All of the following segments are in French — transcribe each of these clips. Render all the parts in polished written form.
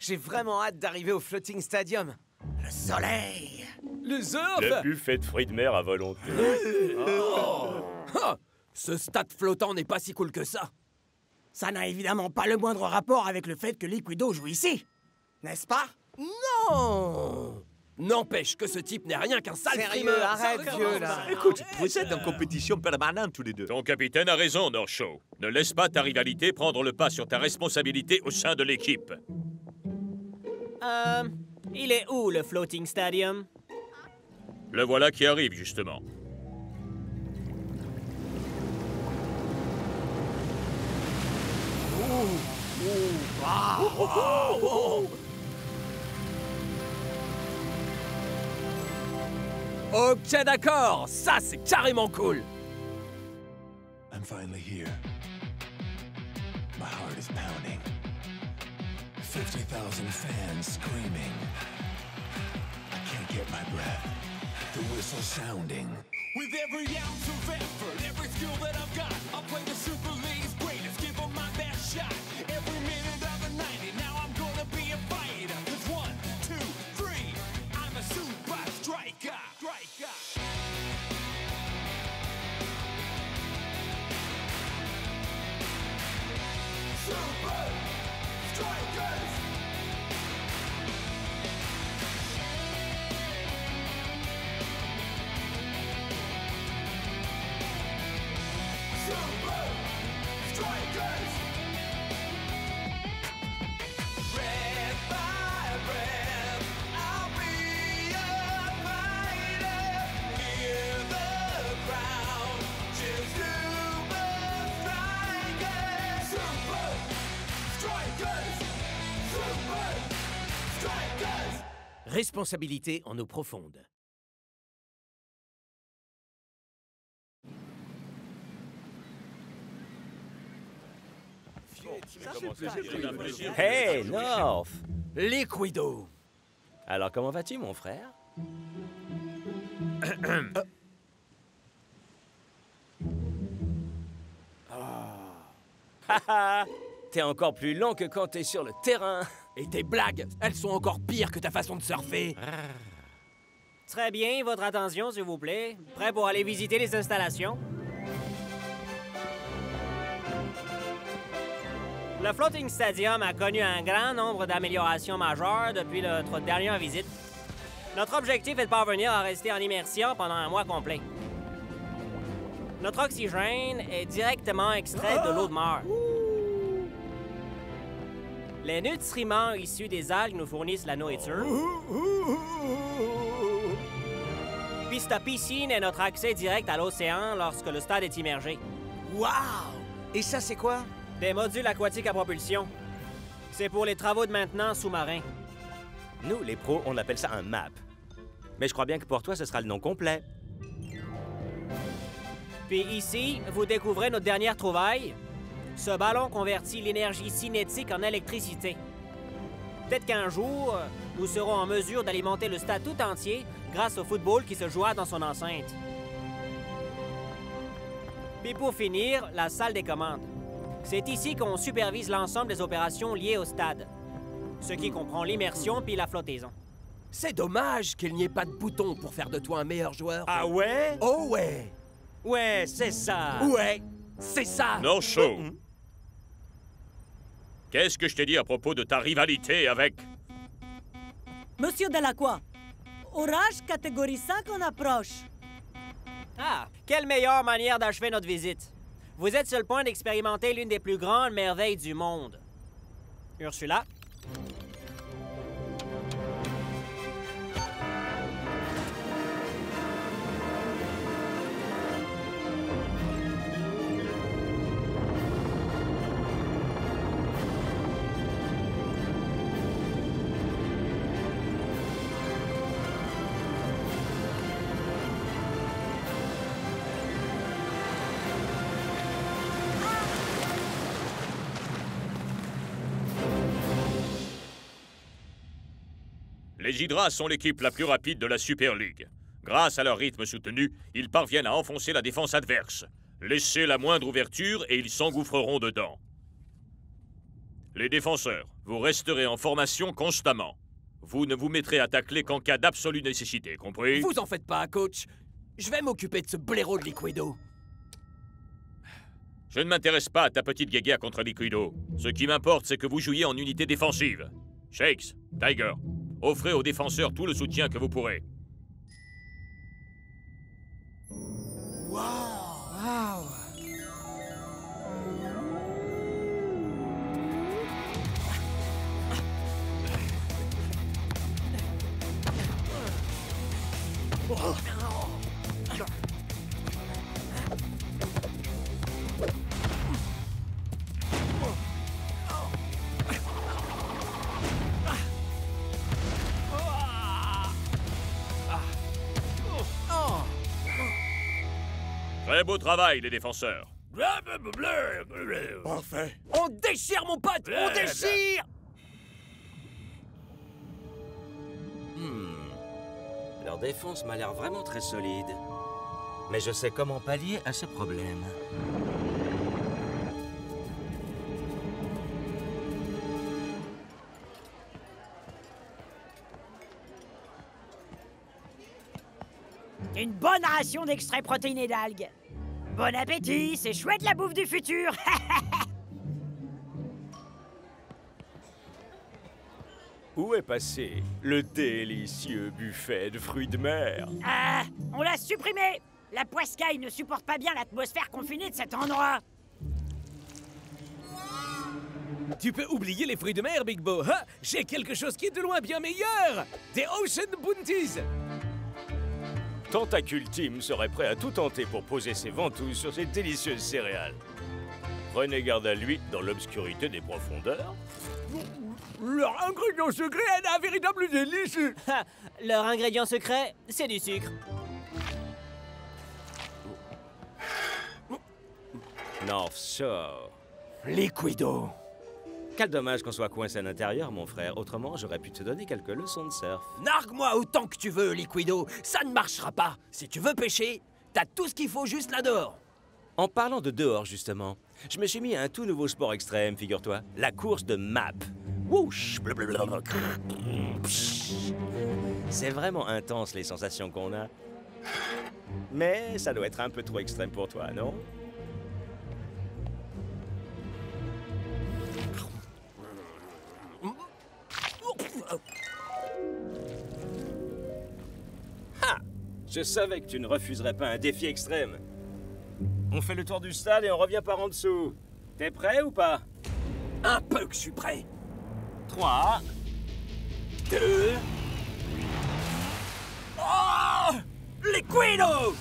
J'ai vraiment hâte d'arriver au Floating Stadium. Le soleil! Le surf! Le buffet de fruits de mer à volonté. Ah, ce stade flottant n'est pas si cool que ça. Ça n'a évidemment pas le moindre rapport avec le fait que Liquido joue ici. N'est-ce pas? Non! N'empêche que ce type n'est rien qu'un sale Sérieux, frimeur. arrête, Ça vieux, recommence là. pas. Écoute, vous êtes en compétition permanente tous les deux. Ton capitaine a raison, North Shore. Ne laisse pas ta rivalité prendre le pas sur ta responsabilité au sein de l'équipe. Il est où, le Floating Stadium? Le voilà qui arrive, justement. Ok, d'accord. Ça, c'est carrément cool. I'm finally here. My heart is pounding. 50,000 fans screaming. I can't get my breath. The whistle sounding. With every ounce of effort, every skill that I've got, I'll play the Super League's greatest, give them my best shot. Every minute of the 90, now I'm gonna be a fighter. 'Cause 1, 2, 3, I'm a super striker. Super Strikers! Super Strikers! Red by red, I'll be a fighter. Hear the crowd cheer Super Strikers! Super Strikers! Super Strikers! Responsabilité en eau profonde. Hey, North! Liquido. Alors, comment vas-tu, mon frère? Haha! T'es encore plus lent que quand t'es sur le terrain. Et tes blagues, elles sont encore pires que ta façon de surfer. Très bien, votre attention, s'il vous plaît. Prêt pour aller visiter les installations? Le Floating Stadium a connu un grand nombre d'améliorations majeures depuis notre dernière visite. Notre objectif est de parvenir à rester en immersion pendant un mois complet. Notre oxygène est directement extrait de l'eau de mer. Les nutriments issus des algues nous fournissent la nourriture. Puis cette piscine est notre accès direct à l'océan lorsque le stade est immergé. Wow! Et ça, c'est quoi? Des modules aquatiques à propulsion. C'est pour les travaux de maintenance sous-marins. Nous, les pros, on appelle ça un map. Mais je crois bien que pour toi, ce sera le nom complet. Puis ici, vous découvrez notre dernière trouvaille. Ce ballon convertit l'énergie cinétique en électricité. Peut-être qu'un jour, nous serons en mesure d'alimenter le stade tout entier grâce au football qui se jouera dans son enceinte. Puis pour finir, la salle des commandes. C'est ici qu'on supervise l'ensemble des opérations liées au stade, ce qui comprend l'immersion puis la flottaison. C'est dommage qu'il n'y ait pas de bouton pour faire de toi un meilleur joueur. Ah ouais? Oh ouais! Ouais, c'est ça! Ouais! C'est ça! North Shore. Qu'est-ce que je t'ai dit à propos de ta rivalité avec... Monsieur Delacroix, orage catégorie 5 en approche. Ah, quelle meilleure manière d'achever notre visite. Vous êtes sur le point d'expérimenter l'une des plus grandes merveilles du monde. Ursula? Les Hydras sont l'équipe la plus rapide de la Super League. Grâce à leur rythme soutenu, ils parviennent à enfoncer la défense adverse. Laissez la moindre ouverture et ils s'engouffreront dedans. Les défenseurs, vous resterez en formation constamment. Vous ne vous mettrez à tacler qu'en cas d'absolue nécessité, compris? Vous en faites pas, coach. Je vais m'occuper de ce blaireau de Liquido. Je ne m'intéresse pas à ta petite guéguerre contre Liquido. Ce qui m'importe, c'est que vous jouiez en unité défensive. Shakes, Tiger, offrez aux défenseurs tout le soutien que vous pourrez. Wow. Très beau travail, les défenseurs. Parfait. On déchire, mon pote! On déchire! Leur défense m'a l'air vraiment très solide. Mais je sais comment pallier à ce problème. Une bonne ration d'extrait protéiné d'algues. Bon appétit, c'est chouette la bouffe du futur. Où est passé le délicieux buffet de fruits de mer? Ah, on l'a supprimé. La poiscaille ne supporte pas bien l'atmosphère confinée de cet endroit. Tu peux oublier les fruits de mer, Big Bo. Hein? J'ai quelque chose qui est de loin bien meilleur. Des Ocean Bounties. Tentacule Team serait prêt à tout tenter pour poser ses ventouses sur ces délicieuses céréales. Prenez garde à lui dans l'obscurité des profondeurs. Leur ingrédient secret est un véritable délice. Leur ingrédient secret, c'est du sucre. North Shore. Liquido. Quel dommage qu'on soit coincé à l'intérieur, mon frère. Autrement, j'aurais pu te donner quelques leçons de surf. Nargue-moi autant que tu veux, Liquido. Ça ne marchera pas. Si tu veux pêcher, t'as tout ce qu'il faut juste là dehors. En parlant de dehors, justement, je me suis mis à un tout nouveau sport extrême, figure-toi. La course de map. Whoosh, blablabla. C'est vraiment intense, les sensations qu'on a. Mais ça doit être un peu trop extrême pour toi, non? Ha! Je savais que tu ne refuserais pas un défi extrême. On fait le tour du stade et on revient par en dessous. T'es prêt ou pas? Un peu que je suis prêt. 3, 2... Oh! Liquido!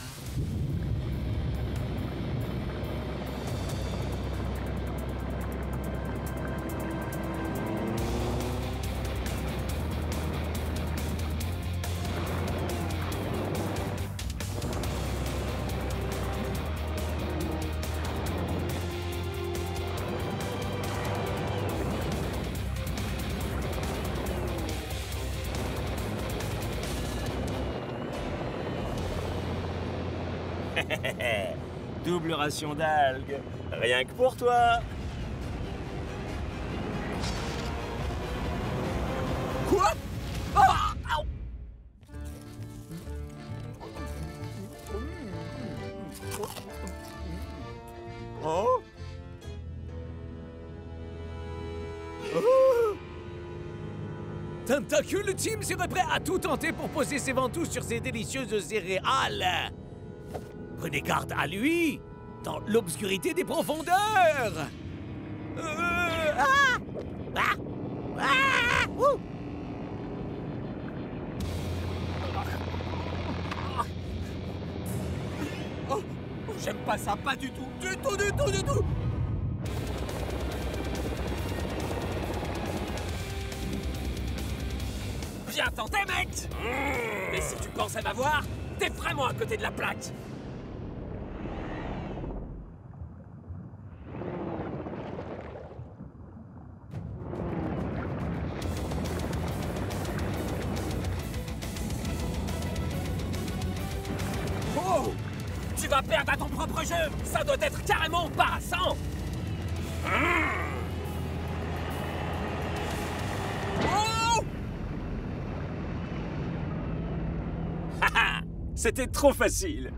double ration d'algues. Rien que pour toi. Quoi? Ah! Au! Oh? Tentacule Team serait prêt à tout tenter pour poser ses ventouses sur ces délicieuses céréales. Prenez garde à lui, dans l'obscurité des profondeurs. Ouh. Oh, j'aime pas ça, pas du tout, du tout, du tout, du tout. Bien tenté, mec. Mais si tu pensais m'avoir, t'es vraiment à côté de la plaque. Oh! Tu vas perdre à ton propre jeu. Ça doit être carrément embarrassant. C'était trop facile.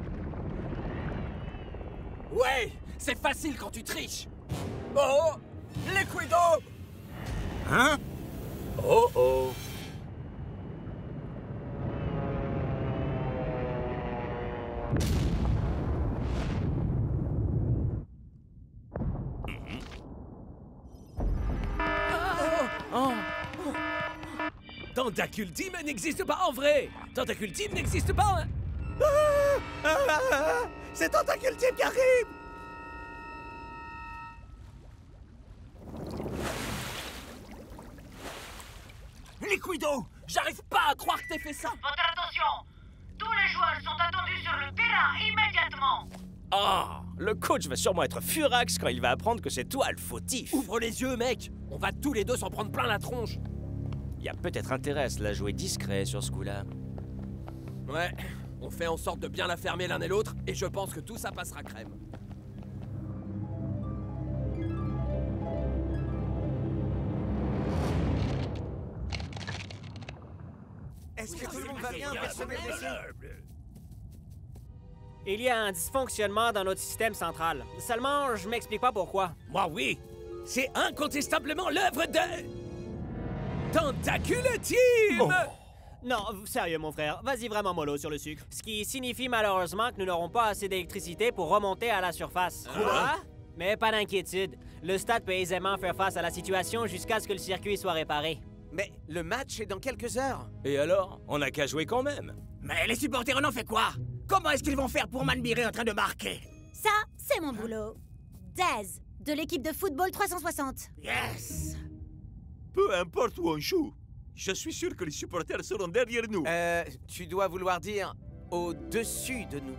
Ouais, c'est facile quand tu triches. Oh, Liquido! Hein? Oh oh. Tentacule Team n'existe pas en vrai. Tentacule Team n'existe pas. C'est Tentacule Team qui arrive! Liquido! J'arrive pas à croire que t'aies fait ça! Votre attention! Tous les joueurs sont attendus sur le terrain immédiatement! Ah, le coach va sûrement être furax quand il va apprendre que c'est toi le fautif. Ouvre les yeux, mec! On va tous les deux s'en prendre plein la tronche! Il y a peut-être intérêt à se la jouer discret sur ce coup-là. Ouais, on fait en sorte de bien la fermer l'un et l'autre, et je pense que tout ça passera crème. Est-ce que tout le monde va bien? Personne n'est blessé? Il y a un dysfonctionnement dans notre système central. Seulement, je m'explique pas pourquoi. Moi, oui. C'est incontestablement l'œuvre de... Tentacule Team! Oh. Non, sérieux, mon frère. Vas-y vraiment mollo sur le sucre. Ce qui signifie malheureusement que nous n'aurons pas assez d'électricité pour remonter à la surface. Quoi? Mais pas d'inquiétude. Le stade peut aisément faire face à la situation jusqu'à ce que le circuit soit réparé. Mais le match est dans quelques heures. Et alors? On n'a qu'à jouer quand même. Mais les supporters, on en fait quoi? Comment est-ce qu'ils vont faire pour Manbiré en train de marquer? Ça, c'est mon boulot. Daz, de l'équipe de football 360. Yes! Peu importe où on joue, je suis sûr que les supporters seront derrière nous. Tu dois vouloir dire au-dessus de nous.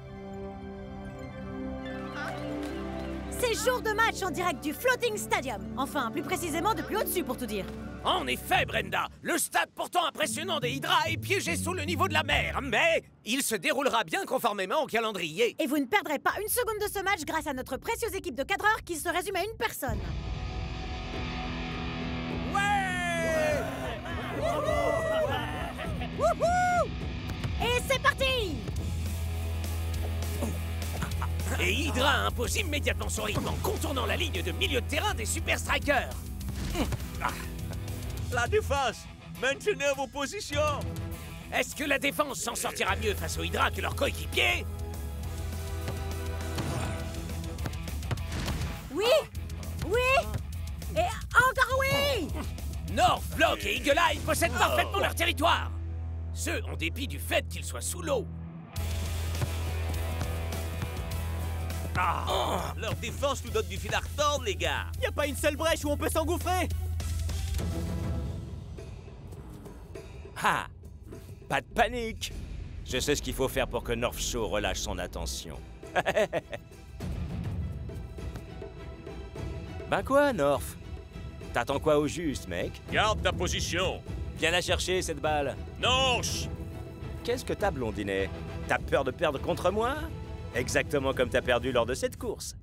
C'est jour de match en direct du Floating Stadium. Enfin, plus précisément de plus au-dessus pour tout dire. En effet, Brenda, le stade pourtant impressionnant des Hydras est piégé sous le niveau de la mer, mais il se déroulera bien conformément au calendrier. Et vous ne perdrez pas une seconde de ce match grâce à notre précieuse équipe de cadreurs qui se résume à une personne. Wouhou! Et c'est parti! Et Hydra impose immédiatement son rythme en contournant la ligne de milieu de terrain des Super Strikers. La défense! Maintenez vos positions! Est-ce que la défense s'en sortira mieux face aux Hydra que leurs coéquipiers? Oui! Oui! Et encore oui! North, Block et Eagle Eye possèdent parfaitement leur territoire. Ce, en dépit du fait qu'ils soient sous l'eau. Leur défense nous donne du fil à retordre, les gars! Y a pas une seule brèche où on peut s'engouffrer! Ah! Pas de panique! Je sais ce qu'il faut faire pour que North Shore relâche son attention. Ben quoi, North? T'attends quoi au juste, mec? Garde ta position! Viens la chercher, cette balle! North! Qu'est-ce que t'as, blondinet? T'as peur de perdre contre moi? Exactement comme t'as perdu lors de cette course.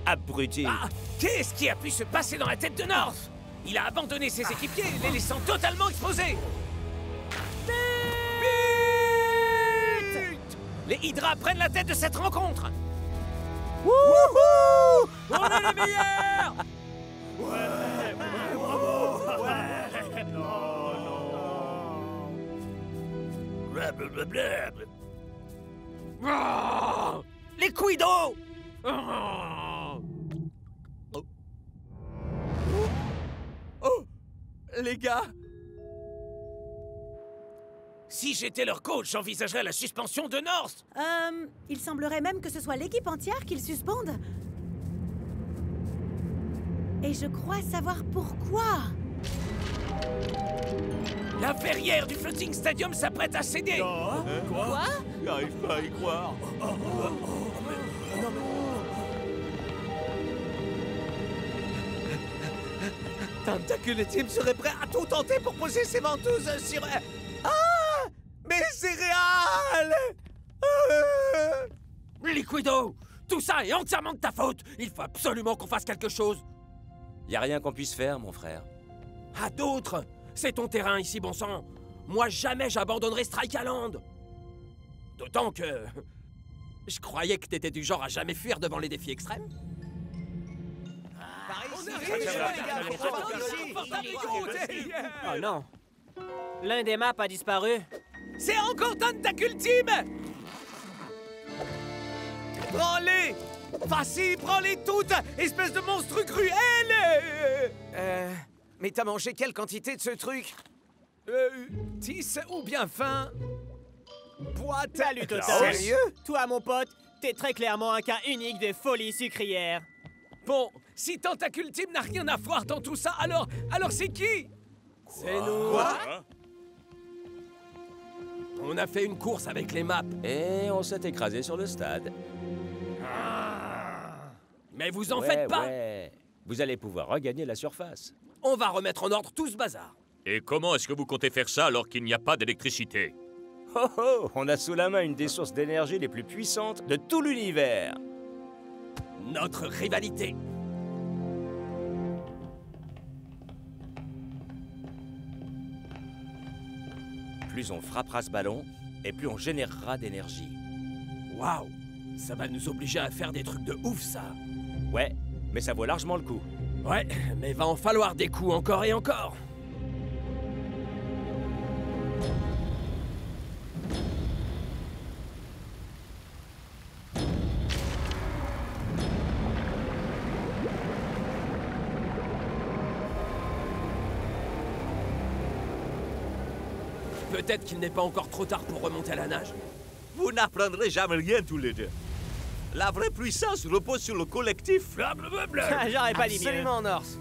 Abruti! Qu'est-ce qui a pu se passer dans la tête de North? Il a abandonné ses équipiers, les laissant totalement exposés. But! Les Hydras prennent la tête de cette rencontre. Wouhou! On est les meilleurs! Ouais, bravo! Ouais! Non! Blablabla. Les Liquido! Oh! Les gars! Si j'étais leur coach, j'envisagerais la suspension de North. Il semblerait même que ce soit l'équipe entière qu'ils suspendent. Et je crois savoir pourquoi. La verrière du Floating Stadium s'apprête à céder. Quoi? J'arrive pas à y croire. Tentacule Team serait prêt à tout tenter pour poser ses ventouses sur... Ah! Mais c'est réel! Liquido! Tout ça est entièrement de ta faute! Il faut absolument qu'on fasse quelque chose! Y a rien qu'on puisse faire, mon frère. À d'autres! C'est ton terrain ici, bon sang! Moi, jamais j'abandonnerai Strike-Land. D'autant que... Je croyais que t'étais du genre à jamais fuir devant les défis extrêmes. Oh non. L'un des maps a disparu. C'est encore Tentacule Team! Prends-les! Vas-y, prends-les toutes, espèce de monstre cruel! Mais t'as mangé quelle quantité de ce truc? 10 ou bien faim? Boîte. Salut, Totos. Sérieux? Toi, mon pote, t'es très clairement un cas unique de folie sucrière. Bon, si Tentacule Team n'a rien à voir dans tout ça, alors c'est qui? C'est nous. Quoi? On a fait une course avec les maps. Et on s'est écrasé sur le stade. Mais vous en faites pas. Ouais. Vous allez pouvoir regagner la surface. On va remettre en ordre tout ce bazar. Et comment est-ce que vous comptez faire ça alors qu'il n'y a pas d'électricité? Oh oh, on a sous la main une des sources d'énergie les plus puissantes de tout l'univers. Notre rivalité. Plus on frappera ce ballon, et plus on générera d'énergie. Waouh! Ça va nous obliger à faire des trucs de ouf, ça. Ouais, mais ça vaut largement le coup. Ouais, mais va en falloir des coups encore et encore. Peut-être qu'il n'est pas encore trop tard pour remonter à la nage. Vous n'apprendrez jamais rien tous les deux. La vraie puissance repose sur le collectif. J'aurais pas dit mieux. Absolument, Norse.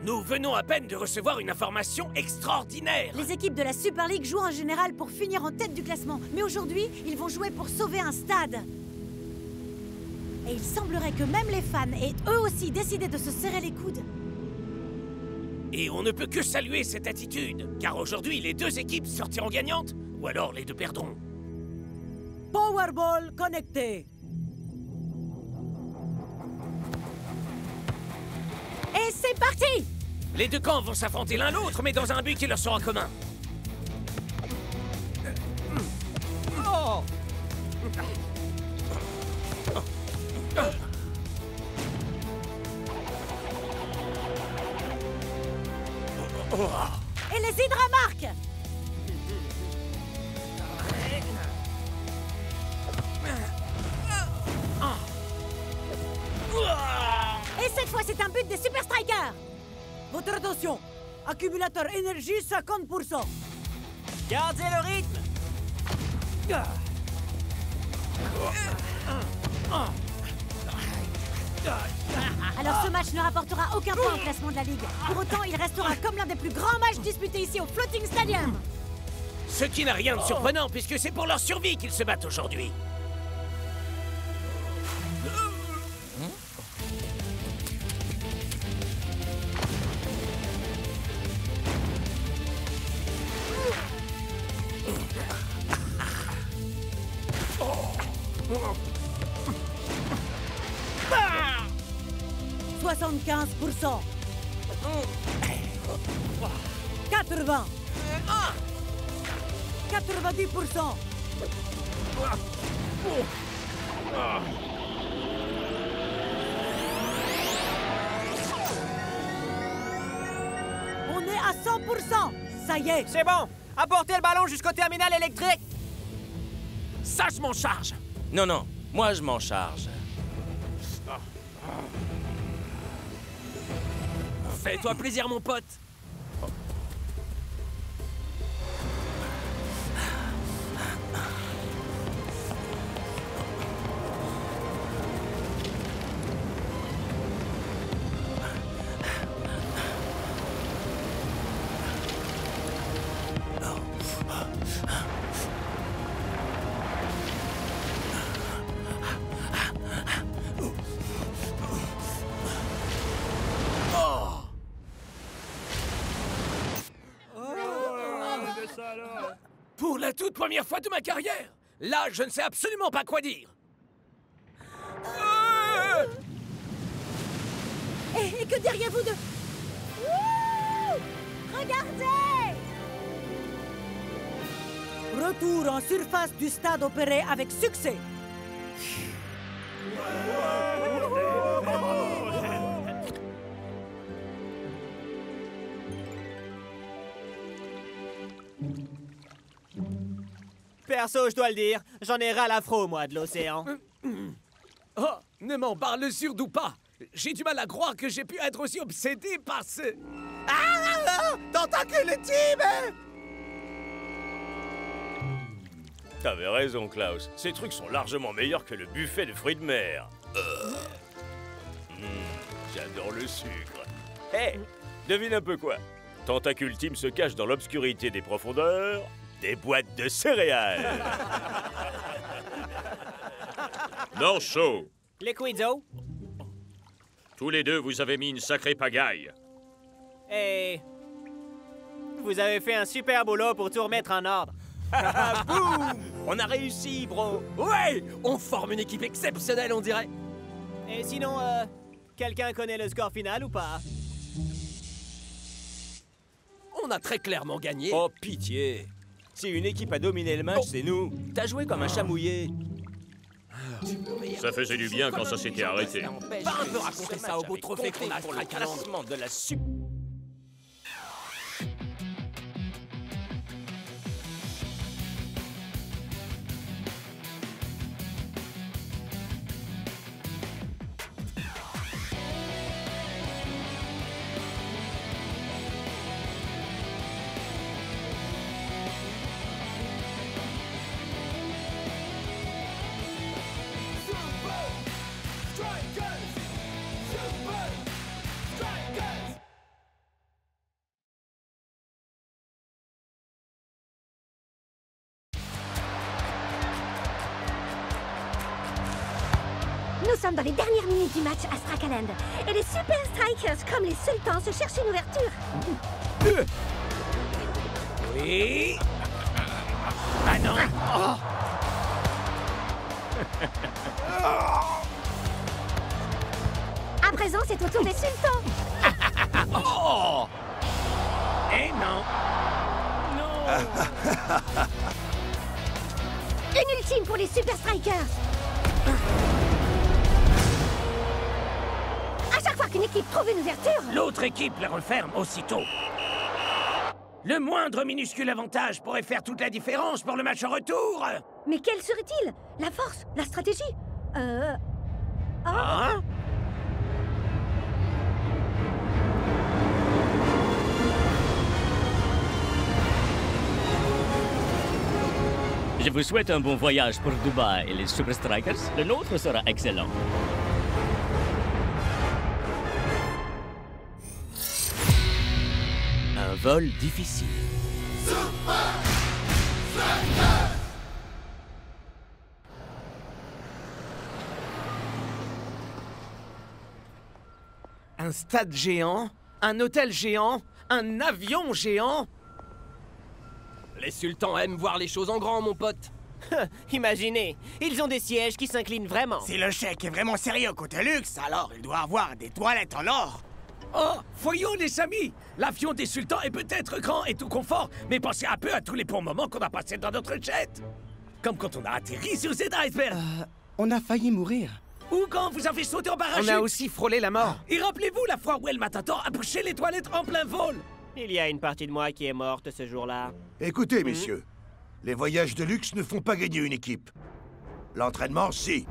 Nous venons à peine de recevoir une information extraordinaire. Les équipes de la Super League jouent en général pour finir en tête du classement. Mais aujourd'hui, ils vont jouer pour sauver un stade. Et il semblerait que même les fans aient eux aussi décidé de se serrer les coudes. Et on ne peut que saluer cette attitude, car aujourd'hui, les deux équipes sortiront gagnantes, ou alors les deux perdront. Powerball connecté. Et c'est parti! Les deux camps vont s'affronter l'un l'autre, mais dans un but qui leur sera commun. Oh! Et les hydramarques! Et cette fois, c'est un but des Super Strikers! Votre attention! Accumulateur énergie 50%. Gardez le rythme! Alors ce match ne rapportera aucun point au classement de la Ligue. Pour autant, il restera comme l'un des plus grands matchs disputés ici au Floating Stadium. Ce qui n'a rien de surprenant, puisque c'est pour leur survie qu'ils se battent aujourd'hui. Ah 75%. 80. 90%. On est à 100%. Ça y est. C'est bon! Apportez le ballon jusqu'au terminal électrique! Ça, je m'en charge. Non, non, moi je m'en charge. Fais-toi plaisir, mon pote. Pour la toute première fois de ma carrière, là, je ne sais absolument pas quoi dire. Et que diriez-vous de... Wouh! Regardez! Retour en surface du stade opéré avec succès. Perso, je dois le dire, j'en ai ras l'afro, moi, de l'océan. Oh, ne m'en parle surtout pas. J'ai du mal à croire que j'ai pu être aussi obsédé par ce... Tentacule Team! T'avais raison, Klaus. Ces trucs sont largement meilleurs que le buffet de fruits de mer. J'adore le sucre. Hé, devine un peu quoi? Tentacule Team se cache dans l'obscurité des profondeurs des boîtes de céréales. Non chaud. Liquido. Tous les deux, vous avez mis une sacrée pagaille. Et... vous avez fait un super boulot pour tout remettre en ordre. Boum! On a réussi, bro! Ouais! On forme une équipe exceptionnelle, on dirait! Et sinon, quelqu'un connaît le score final ou pas? On a très clairement gagné. Oh, pitié! Si une équipe a dominé le match, c'est nous. T'as joué comme un chat mouillé. Ça faisait du bien quand ça s'était arrêté. Va un peu raconter ça au beau trophée qu'on a pour le classement de la super... Nous sommes dans les dernières minutes du match à Strakaland. Et les Super Strikers, comme les sultans, se cherchent une ouverture. Oui. Ah non. À présent, c'est au tour des sultans. Oh. Eh non. Une ultime pour les Super Strikers. À chaque fois qu'une équipe trouve une ouverture... l'autre équipe la referme aussitôt. Le moindre minuscule avantage pourrait faire toute la différence pour le match en retour. Mais quel serait-il? La force? La stratégie? Hein? Je vous souhaite un bon voyage pour Dubaï et les Super Strikers. Le nôtre sera excellent. Un vol difficile. Un stade géant, un hôtel géant, un avion géant. Les sultans aiment voir les choses en grand, mon pote. Imaginez, ils ont des sièges qui s'inclinent vraiment. Si le chèque est vraiment sérieux côté luxe, alors il doit avoir des toilettes en or. Oh, voyons les amis, l'avion des sultans est peut-être grand et tout confort, mais pensez un peu à tous les bons moments qu'on a passés dans notre jet. Comme quand on a atterri sur cet iceberg. On a failli mourir. Ou quand vous avez sauté en parachute. On a aussi frôlé la mort. Et rappelez-vous la fois où El Matador a bouché les toilettes en plein vol. Il y a une partie de moi qui est morte ce jour-là. Écoutez, messieurs, les voyages de luxe ne font pas gagner une équipe. L'entraînement, si.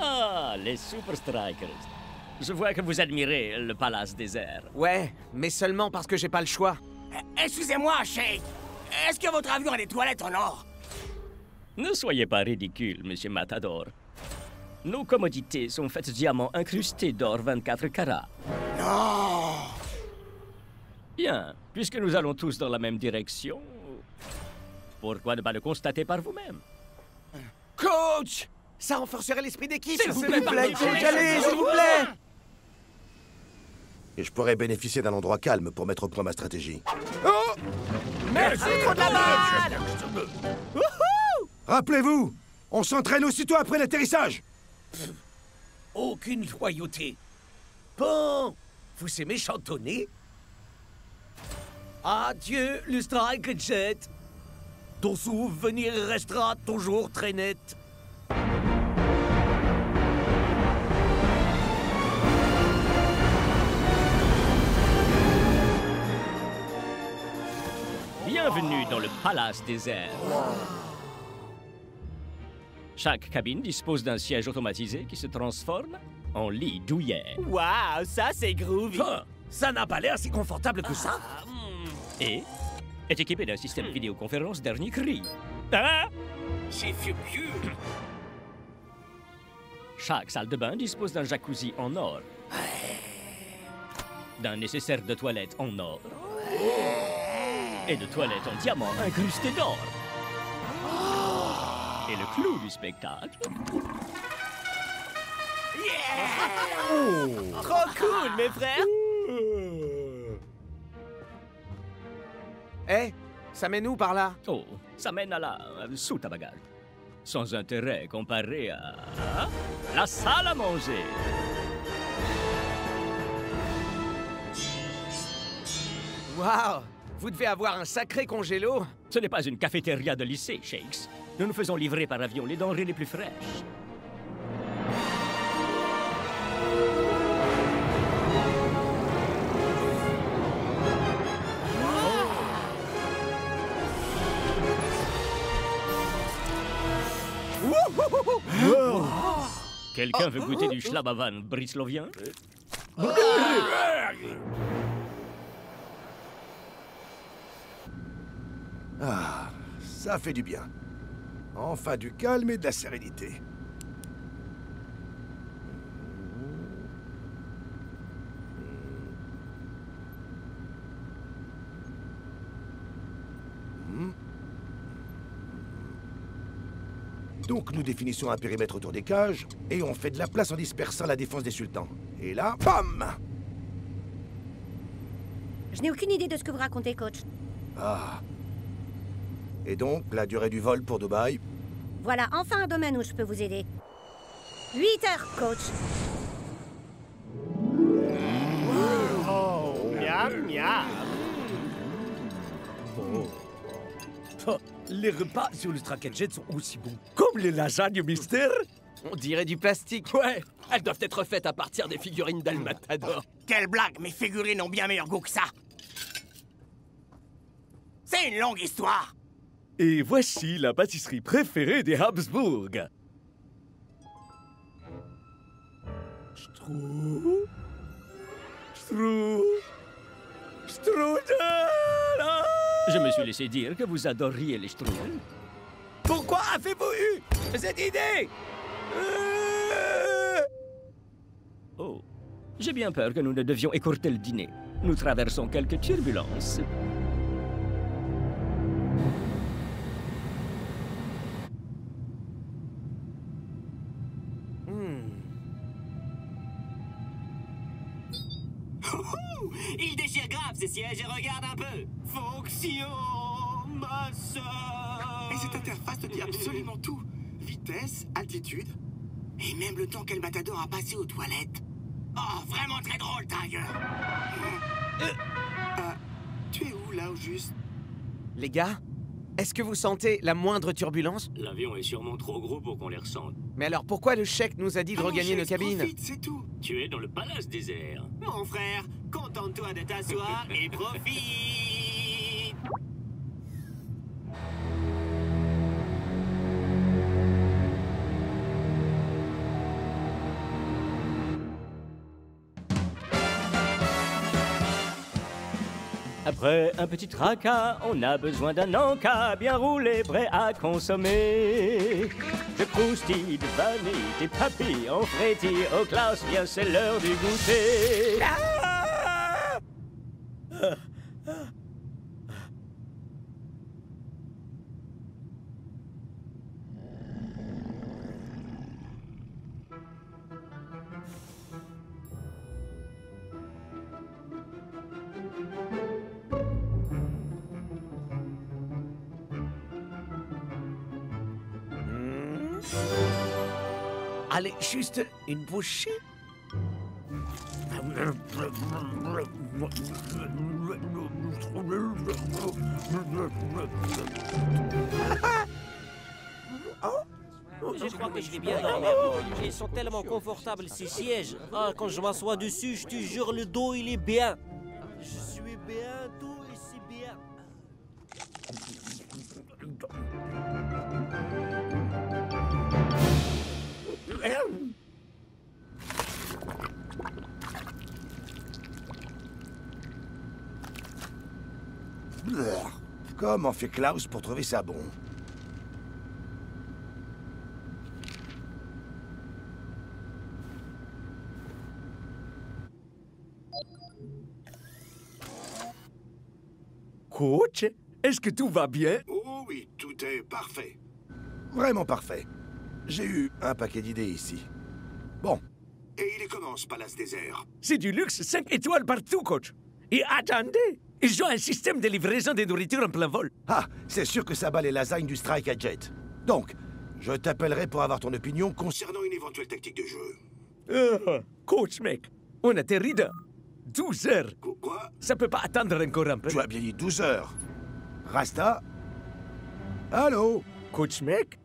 Ah, les Super Strikers. Je vois que vous admirez le palace désert. Ouais, mais seulement parce que j'ai pas le choix. Excusez-moi, Sheik. Est-ce que votre avion a des toilettes en or? Ne soyez pas ridicule, monsieur Matador. Nos commodités sont faites de diamants incrustés d'or 24 carats. Non! Bien, puisque nous allons tous dans la même direction, pourquoi ne pas le constater par vous-même? Coach! Ça renforcerait l'esprit d'équipe. S'il vous plaît, coach, allez, s'il vous plaît! Et je pourrais bénéficier d'un endroit calme pour mettre au point ma stratégie. Oh! Merci trop de la balle! Rappelez-vous, on s'entraîne aussitôt après l'atterrissage. Aucune loyauté. Bon, vous aimez chantonner? Adieu, le Strike Jet. Ton souvenir restera toujours très net. Bienvenue dans le Palace des Airs. Chaque cabine dispose d'un siège automatisé qui se transforme en lit douillet. Waouh, ça c'est groovy! Ça n'a pas l'air si confortable que ça. Et est équipé d'un système vidéoconférence dernier cri. Hein? C'est furieux. Chaque salle de bain dispose d'un jacuzzi en or, d'un nécessaire de toilette en or et de toilettes en diamant incrustés d'or. Et le clou du spectacle... Trop cool, mes frères! Eh, ça mène où par là? Oh, ça mène à la soute à bagages. Sans intérêt comparé à la salle à manger. Waouh! Vous devez avoir un sacré congélo. Ce n'est pas une cafétéria de lycée, Shakes. Nous nous faisons livrer par avion les denrées les plus fraîches. Quelqu'un veut goûter du schlabavan brislovien? Ah, ça fait du bien. Enfin du calme et de la sérénité. Donc nous définissons un périmètre autour des cages et on fait de la place en dispersant la défense des sultans. Et là, bam! Je n'ai aucune idée de ce que vous racontez, coach. Ah. Et donc, la durée du vol pour Dubaï? Voilà enfin un domaine où je peux vous aider. 8 heures, coach. Miam, miam. Oh, les repas sur le Strackjet sont aussi bons. Comme les lasagnes, mister. On dirait du plastique. Ouais, elles doivent être faites à partir des figurines d'Al Matador. Quelle blague, mes figurines ont bien meilleur goût que ça. C'est une longue histoire. Et voici la pâtisserie préférée des Habsbourg. Strudel. Je me suis laissé dire que vous adoriez les strudels. Pourquoi avez-vous eu cette idée? Oh, j'ai bien peur que nous ne devions écourter le dîner. Nous traversons quelques turbulences. Il déchire grave ces sièges et regarde un peu. Fonction, ma sœur. Et cette interface te dit absolument tout. Vitesse, altitude, et même le temps qu'El Matador a passé aux toilettes. Oh, vraiment très drôle, Tiger. Tu es où, là, au juste? Les gars, est-ce que vous sentez la moindre turbulence? L'avion est sûrement trop gros pour qu'on les ressente. Mais alors pourquoi le chèque nous a dit de regagner nos cabines? Profite, c'est tout. Tu es dans le palace des airs. Mon frère, contente-toi de t'asseoir et profite. Après un petit tracas, on a besoin d'un encas bien roulé, prêt à consommer. De croustilles, de vanille, des papilles, on frétille aux classes, bien c'est l'heure du goûter. Allez, juste une bouchée. Je crois que je vais bien dormir. Ils sont tellement confortables, ces sièges. Ah, quand je m'assois dessus, je te jure, le dos, il est bien. Je suis bien, tout et c'est bien. Comment fait Klaus pour trouver ça bon? Coach, est-ce que tout va bien? Oh oui, tout est parfait. Vraiment parfait. J'ai eu un paquet d'idées ici. Bon. Et il est comment, ce palace désert? C'est du luxe 5 étoiles partout, coach. Et attendez, ils ont un système de livraison de nourriture en plein vol. Ah, c'est sûr que ça bat les lasagnes du strike à Jet. Donc, je t'appellerai pour avoir ton opinion concernant une éventuelle tactique de jeu. Coach, mec, on atterrit dans 12 heures. Quoi? Ça peut pas attendre encore un peu. Tu as bien dit 12 heures. Rasta? Allô? Coach, mec?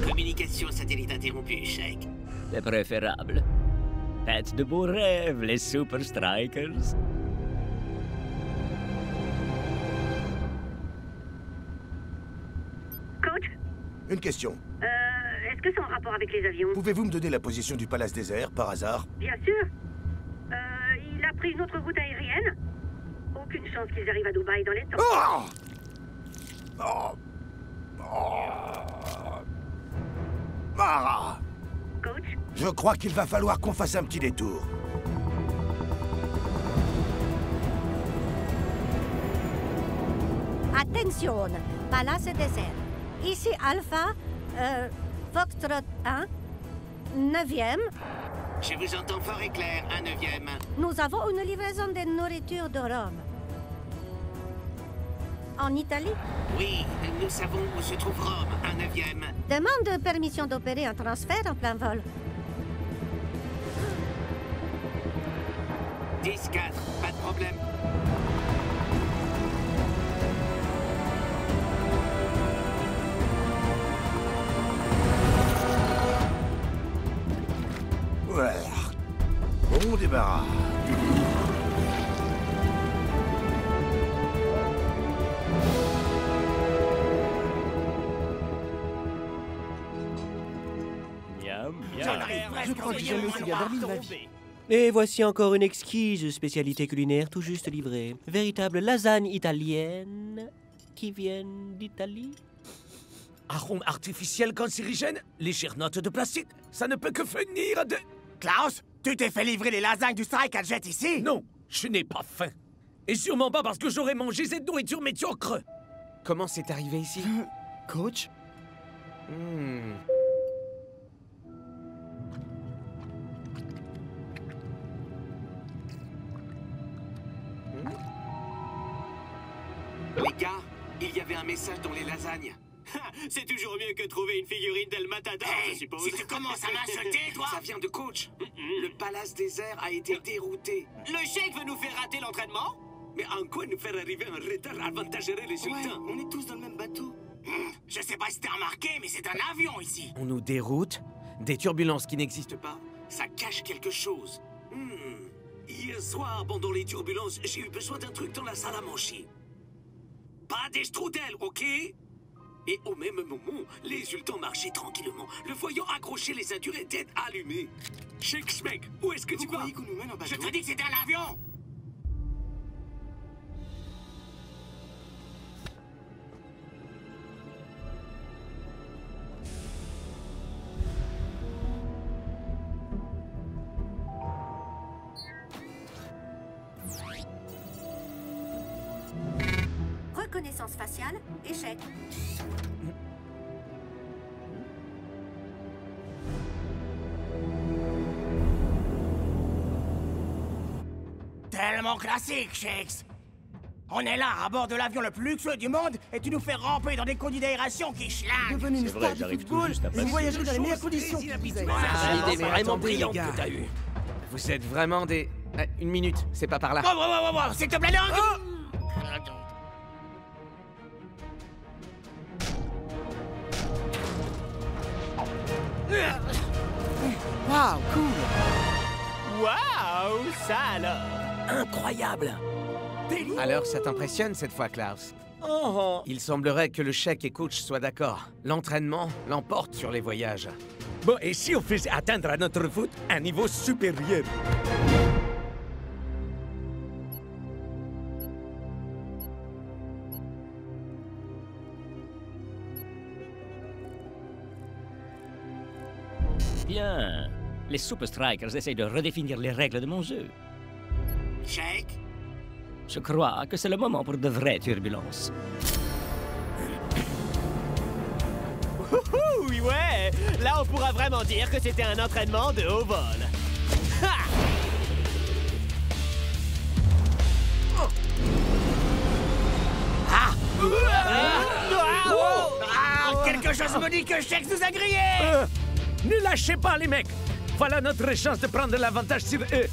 Communication satellite interrompue, Shake. C'est préférable. Faites de beaux rêves, les Super Strikers. Coach, Une question. est-ce que c'est en rapport avec les avions? Pouvez-vous me donner la position du palace désert, par hasard? Bien sûr. Il a pris une autre route aérienne. Aucune chance qu'ils arrivent à Dubaï dans les temps. Oh! Oh! Ah! Coach? Je crois qu'il va falloir qu'on fasse un petit détour. Attention, Palace désert. Ici Alpha, Foxtrot 1, 9e. Je vous entends fort et clair, un 9e. Nous avons une livraison de nourriture de Rome. En Italie? Oui, nous savons où se trouve Rome, un 9e. Demande permission d'opérer un transfert en plein vol. 10-4, pas de problème. Ouais. Bon débarras. Je crois que j'ai jamais aussi bien dormi de ma vie. Et voici encore une exquise spécialité culinaire tout juste livrée. Véritable lasagne italienne qui vient d'Italie. Arôme artificiel cancérigène, légère note de plastique, ça ne peut que venir de... Klaus, tu t'es fait livrer les lasagnes du strike à Jet ici? Non, je n'ai pas faim. Et sûrement pas parce que j'aurais mangé cette nourriture médiocre. Comment c'est arrivé ici? Coach? Les gars, il y avait un message dans les lasagnes. C'est toujours mieux que trouver une figurine d'El Matador, je suppose. Si tu commences à m'insulter, toi! Ça vient de coach. Le palace désert a été dérouté. Le Sheik veut nous faire rater l'entraînement? Mais en quoi nous faire arriver en retard avant de gérer les sultans? On est tous dans le même bateau. Je sais pas si t'as remarqué, mais c'est un avion ici. On nous déroute? Des turbulences qui n'existent pas? Ça cache quelque chose. Hier soir, pendant les turbulences, j'ai eu besoin d'un truc dans la salle à manger. Pas des strudels, ok? Et au même moment, les sultans marchaient tranquillement, le voyant accrocher les ceintures et tête allumée. Sheik, mec, où est-ce que tu vas? Qu'on nous mène en bateau? Je te dis que c'était un avion! Reconnaissance faciale, échec. Tellement classique, Shakes. On est là, à bord de l'avion le plus luxueux du monde, et tu nous fais ramper dans des conduits d'aération qui schlinguent. Devenez une star du football, vous voyagerez dans les meilleures conditions. C'est une idée vraiment brillante que t'as eue. Vous êtes vraiment des... une minute, c'est pas par là. Oh, s'il te plaît, non. Waouh, cool. Waouh, ça alors. Incroyable. Alors, ça t'impressionne cette fois, Klaus? Il semblerait que le chèque et coach soient d'accord. L'entraînement l'emporte sur les voyages. Bon, et si on faisait atteindre à notre foot un niveau supérieur? Bien. Les Super Strikers essayent de redéfinir les règles de mon jeu. Shake. Je crois que c'est le moment pour de vraies turbulences. Oui, ouais! Là, on pourra vraiment dire que c'était un entraînement de haut vol. Ha! Quelque chose me dit que Shake nous a grillés. Ne lâchez pas, les mecs! Voilà notre chance de prendre l'avantage sur eux.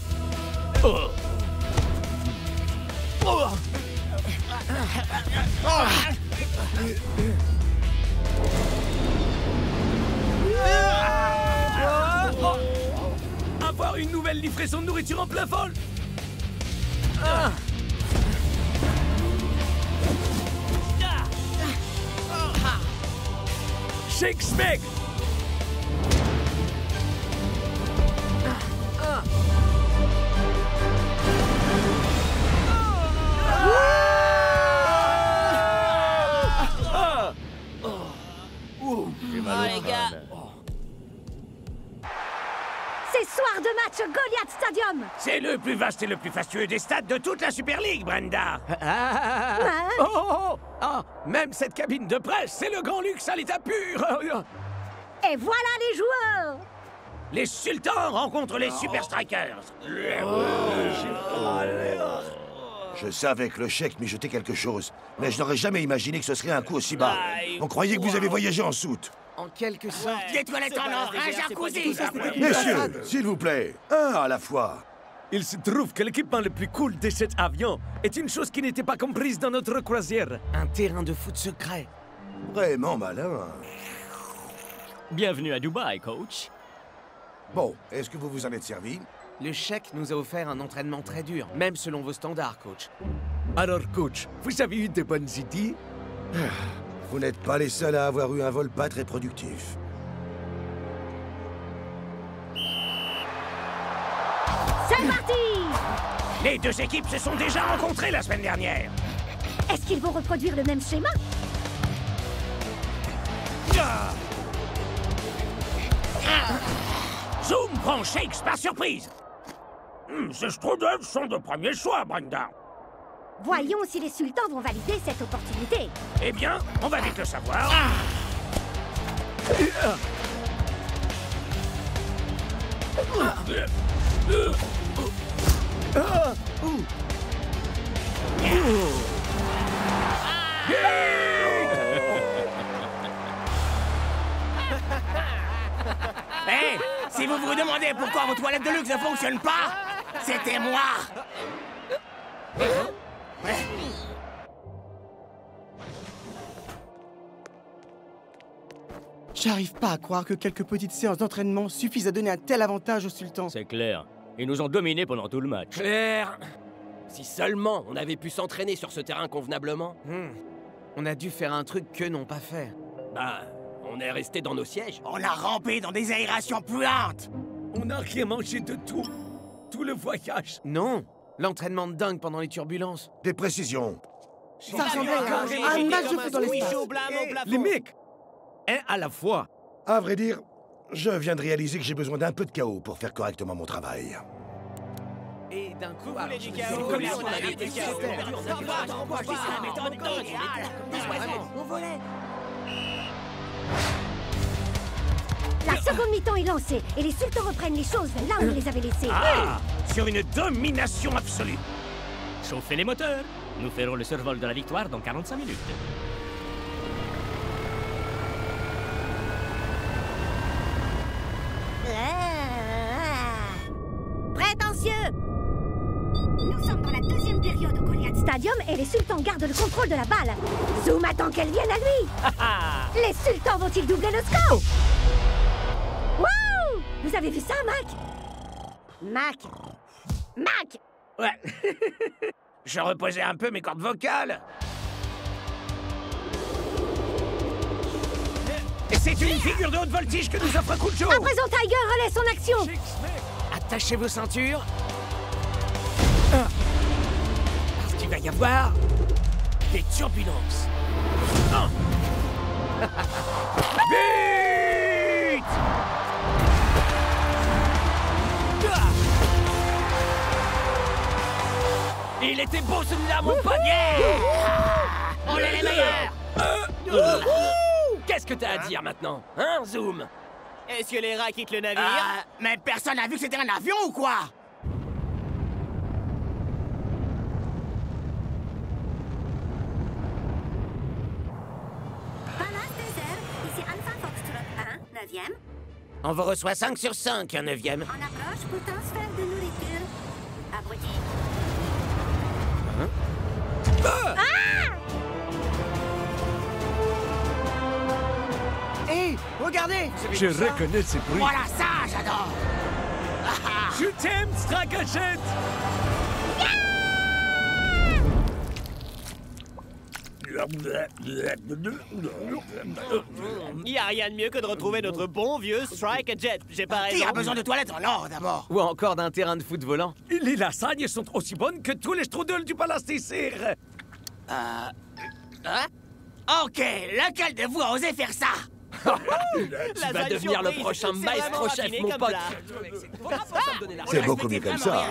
Avoir une nouvelle livraison de nourriture en plein vol. Shake Smeg. Les gars. C'est soir de match au Goliath Stadium. C'est le plus vaste et le plus fastueux des stades de toute la Super League, Brenda. Même cette cabine de presse, c'est le grand luxe à l'état pur. Et voilà les joueurs. Les sultans rencontrent les Super Strikers. Je savais que le chèque mijotait quelque chose, mais je n'aurais jamais imaginé que ce serait un coup aussi bas. On croyait que vous avez voyagé en soute. En quelque sorte... Des toilettes en or, un jacuzzi. Messieurs, s'il vous plaît, un à la fois. Il se trouve que l'équipement le plus cool de cet avion est une chose qui n'était pas comprise dans notre croisière. Un terrain de foot secret. Vraiment malin. Bienvenue à Dubaï, coach. Bon, est-ce que vous vous en êtes servi? Le chèque nous a offert un entraînement très dur, même selon vos standards, coach. Alors, coach, vous avez eu de bonnes idées? Vous n'êtes pas les seuls à avoir eu un vol pas très productif. C'est parti. Les deux équipes se sont déjà rencontrées la semaine dernière. Est-ce qu'ils vont reproduire le même schéma? Zoom prend Shakes par surprise. Ces strudels sont de premier choix, Brenda. Voyons si les sultans vont valider cette opportunité. Eh bien, on va vite le savoir. Hey, si vous vous demandez pourquoi vos toilettes de luxe ne fonctionnent pas, c'était moi. J'arrive pas à croire que quelques petites séances d'entraînement suffisent à donner un tel avantage aux sultans. C'est clair. Ils nous ont dominés pendant tout le match. Claire. Si seulement on avait pu s'entraîner sur ce terrain convenablement. On a dû faire un truc qu'eux n'ont pas fait. Bah, on est resté dans nos sièges. On a rampé dans des aérations puantes. On a rien mangé de tout. Tout le voyage. Non. L'entraînement de dingue pendant les turbulences. Des précisions. Ça ressemblait à un match de foot dans l'espace. Les mecs, un à la fois. À vrai dire, je viens de réaliser que j'ai besoin d'un peu de chaos pour faire correctement mon travail. Et d'un coup, Vous voulez du chaos? Comme si on avait du chaos. La seconde mi-temps est lancée et les sultans reprennent les choses là où ils les avaient laissées. Sur une domination absolue. Chauffez les moteurs. Nous ferons le survol de la victoire dans 45 minutes. Prétentieux! Nous sommes dans la deuxième période au Goliath Stadium et les sultans gardent le contrôle de la balle. Zoom attend qu'elle vienne à lui. Les sultans vont-ils doubler le score? Wow! Vous avez vu ça, Mac? Mac! Ouais. Je reposais un peu mes cordes vocales. Et c'est une figure de haute voltige que nous offre Kujo. À présent, Tiger relaie son action. Attachez vos ceintures. Parce qu'il va y avoir des turbulences. Vite! Il était beau celui-là, mon pote! On est les meilleurs! Qu'est-ce que t'as à dire maintenant, hein, Zoom? Est-ce que les rats quittent le navire? Mais personne n'a vu que c'était un avion ou quoi? Palace désert, ici Alpha Foxtrot 1, 9e. On vous reçoit 5 sur 5, un 9e. En approche pour transfert de nourriture. Abruti. Hé, regardez! Je reconnais ces bruits. Voilà ça, j'adore! Je t'aime, Stracachette! Il n'y a rien de mieux que de retrouver notre bon vieux Strike Jet. J'ai pas raison. Qui a besoin de toilettes alors, d'abord? Ou encore d'un terrain de foot volant. Les lasagnes sont aussi bonnes que tous les strudels du Palace des Serres. Hein? Ok, lequel de vous a osé faire ça? Tu vas devenir le prochain maestro chef, mon pote. C'est beaucoup mieux comme ça.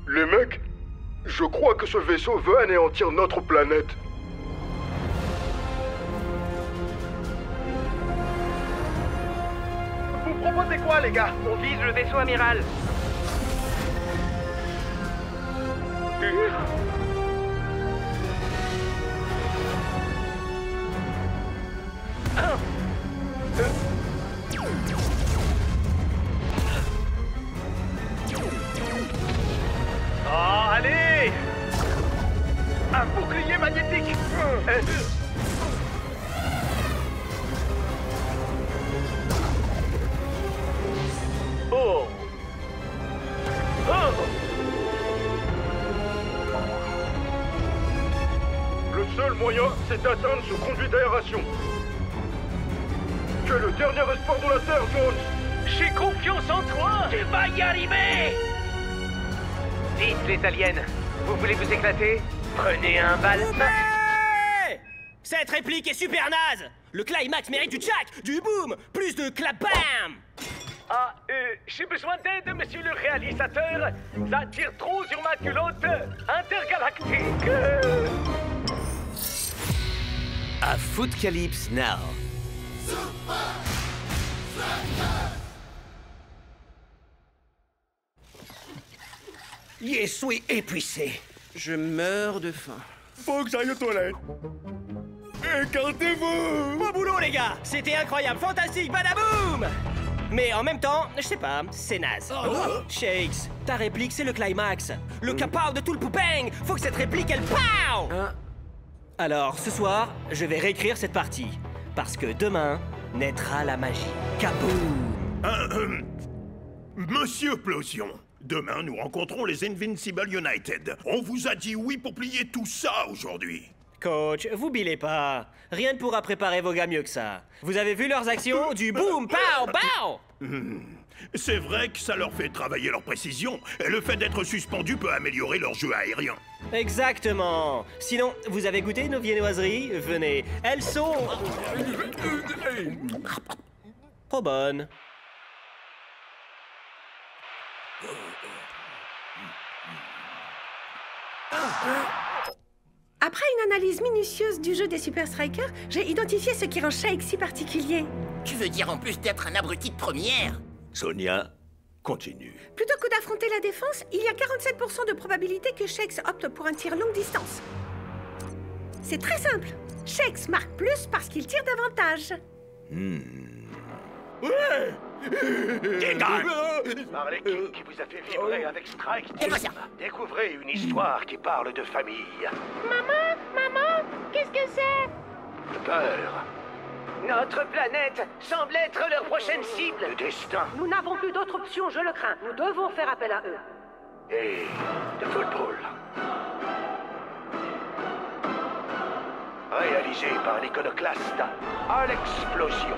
Les mecs, je crois que ce vaisseau veut anéantir notre planète. Vous proposez quoi, les gars? On vise le vaisseau amiral. Oh, allez! Un bouclier magnétique! Oh! Le seul moyen, c'est d'atteindre ce conduit d'aération. Tu es le dernier espoir de la Terre, Jones! J'ai confiance en toi! Tu vas y arriver! Vite, les aliens. Vous voulez vous éclater? Prenez un bal. Hey! Cette réplique est super naze! Le climax mérite du tchac, du boom, plus de clap bam! Ah, j'ai besoin d'aide, monsieur le réalisateur. Ça tire trop sur ma culotte intergalactique. À Footcalypse Now. Je suis épuisé. Je meurs de faim. Faut que j'aille aux toilettes. Écartez-vous! Bon boulot, les gars! C'était incroyable, fantastique, badaboum! Mais en même temps, je sais pas, c'est naze. Shakes, ta réplique, c'est le climax. Le kapow de tout le poupeng! Faut que cette réplique, elle pow! Alors, ce soir, je vais réécrire cette partie. Parce que demain, naîtra la magie. Kaboom! Monsieur Plosion, demain, nous rencontrons les Invincible United. On vous a dit oui pour plier tout ça aujourd'hui. Coach, vous billez pas. Rien ne pourra préparer vos gars mieux que ça. Vous avez vu leurs actions? Du boom, pow, pow! C'est vrai que ça leur fait travailler leur précision, et le fait d'être suspendu peut améliorer leur jeu aérien. Exactement. Sinon, vous avez goûté nos viennoiseries? Venez, elles sont... trop bonnes. Après une analyse minutieuse du jeu des Super Strikers, j'ai identifié ce qui rend Shakes si particulier. Tu veux dire en plus d'être un abruti de première? Sonia, continue. Plutôt que d'affronter la défense, il y a 47% de probabilité que Shakes opte pour un tir longue distance. C'est très simple. Shakes marque plus parce qu'il tire davantage. Ouais! Par l'équipe qui vous a fait vibrer avec Strike Team, découvrez une histoire qui parle de famille. Maman, qu'est-ce que c'est? De peur. Notre planète semble être leur prochaine cible. De destin. Nous n'avons plus d'autre option, je le crains. Nous devons faire appel à eux. Et de football. Réalisé par l'iconoclaste à l'explosion.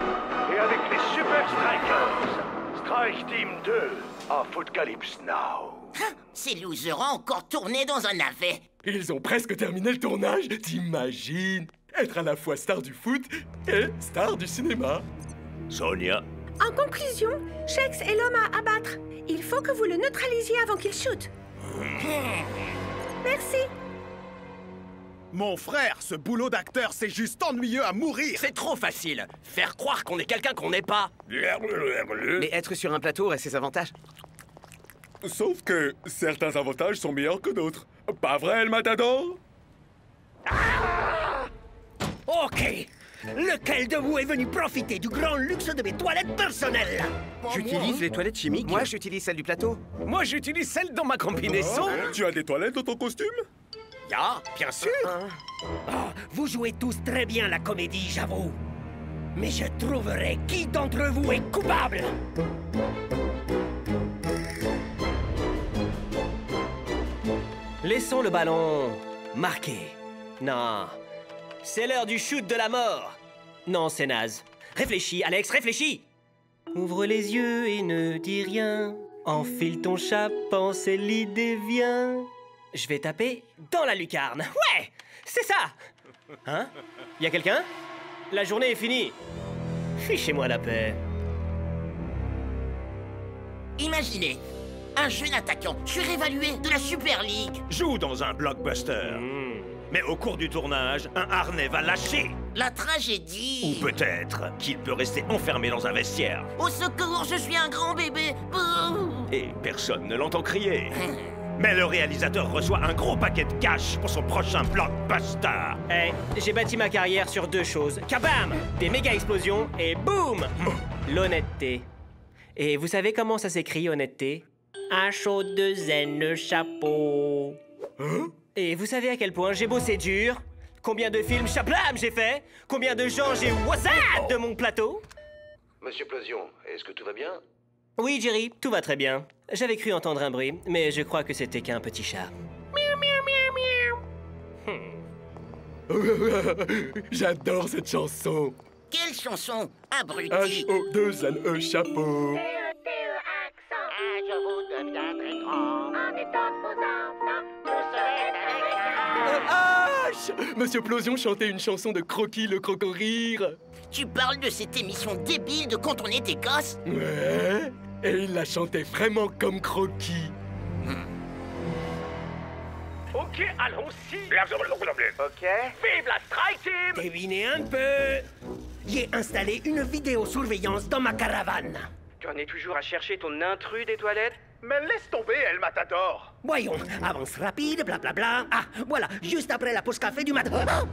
Et avec les Super Strikers. Strike Team 2 à Footcalypse Now. Ces losers ont encore tourné dans un navet. Ils ont presque terminé le tournage, t'imagines? Être à la fois star du foot et star du cinéma. Sonia. En conclusion, Shakes est l'homme à abattre. Il faut que vous le neutralisiez avant qu'il shoot. Merci. Mon frère, ce boulot d'acteur, c'est juste ennuyeux à mourir. C'est trop facile. Faire croire qu'on est quelqu'un qu'on n'est pas. Mais être sur un plateau a ses avantages. Sauf que certains avantages sont meilleurs que d'autres. Pas vrai, le matador? Ok. Lequel de vous est venu profiter du grand luxe de mes toilettes personnelles? J'utilise les toilettes chimiques. Moi, j'utilise celle du plateau. Moi, j'utilise celle dans ma combinaison. Tu as des toilettes dans ton costume? Ya, bien sûr. Vous jouez tous très bien la comédie, j'avoue. Mais je trouverai qui d'entre vous est coupable. Laissons le ballon marquer. Non, c'est l'heure du shoot de la mort. Non, c'est naze. Réfléchis, Alex, réfléchis. Ouvre les yeux et ne dis rien. Enfile ton chapeau, c'est l'idée vient. Je vais taper dans la lucarne. Ouais, c'est ça. Hein? Y a quelqu'un? La journée est finie. Fichez-moi la paix. Imaginez, un jeune attaquant surévalué de la Super League. Joue dans un blockbuster. Mais au cours du tournage, un harnais va lâcher. La tragédie. Ou peut-être qu'il peut rester enfermé dans un vestiaire. Au secours, je suis un grand bébé. Bouh. Et personne ne l'entend crier. Mais le réalisateur reçoit un gros paquet de cash pour son prochain blockbuster. Hey, j'ai bâti ma carrière sur deux choses. Kabam! Des méga explosions et boum! L'honnêteté. Et vous savez comment ça s'écrit, honnêteté? H-O-2-N chapeau. Et vous savez à quel point j'ai bossé dur? Combien de films chablam j'ai fait? Combien de gens j'ai WhatsApp de mon plateau? Monsieur Plosion, est-ce que tout va bien? Oui, Jerry, tout va très bien. J'avais cru entendre un bruit, mais je crois que c'était qu'un petit chat. Miaou, miaou, miaou. J'adore cette chanson. Quelle chanson? Abruti. H-O-2-N-E chapeau. Je vous deviens très grand en étant de vos vache! Monsieur Plosion chantait une chanson de Croquis le crocorire. Tu parles de cette émission débile de quand on était gosse? Ouais, et il la chantait vraiment comme Croquis. Ok, allons-y. Ok. Vive la Strike Team! Devinez un peu. J'ai installé une vidéosurveillance dans ma caravane. Tu en es toujours à chercher ton intrus des toilettes? Mais laisse tomber, El Matador. Voyons, avance rapide, blablabla. Ah, voilà, juste après la pause café du matin. Ah,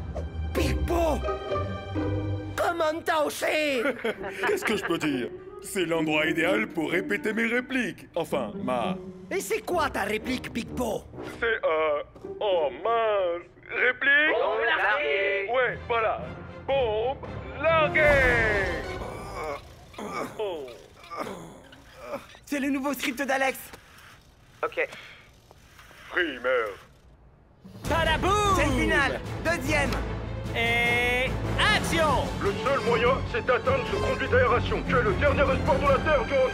Picpo! Comment t'as osé? Qu'est-ce que je peux dire? C'est l'endroit idéal pour répéter mes répliques. Enfin, ma... Et c'est quoi ta réplique, Picpo? C'est, oh mince... Réplique? Bombe larguée! Ouais, voilà. Bombe larguée! Oh. C'est le nouveau script d'Alex. Ok. Primeur. Padaboum! C'est le final. Deuxième. Et... action! Le seul moyen, c'est d'atteindre ce conduit d'aération. Tu es le dernier espoir de la Terre, Jones.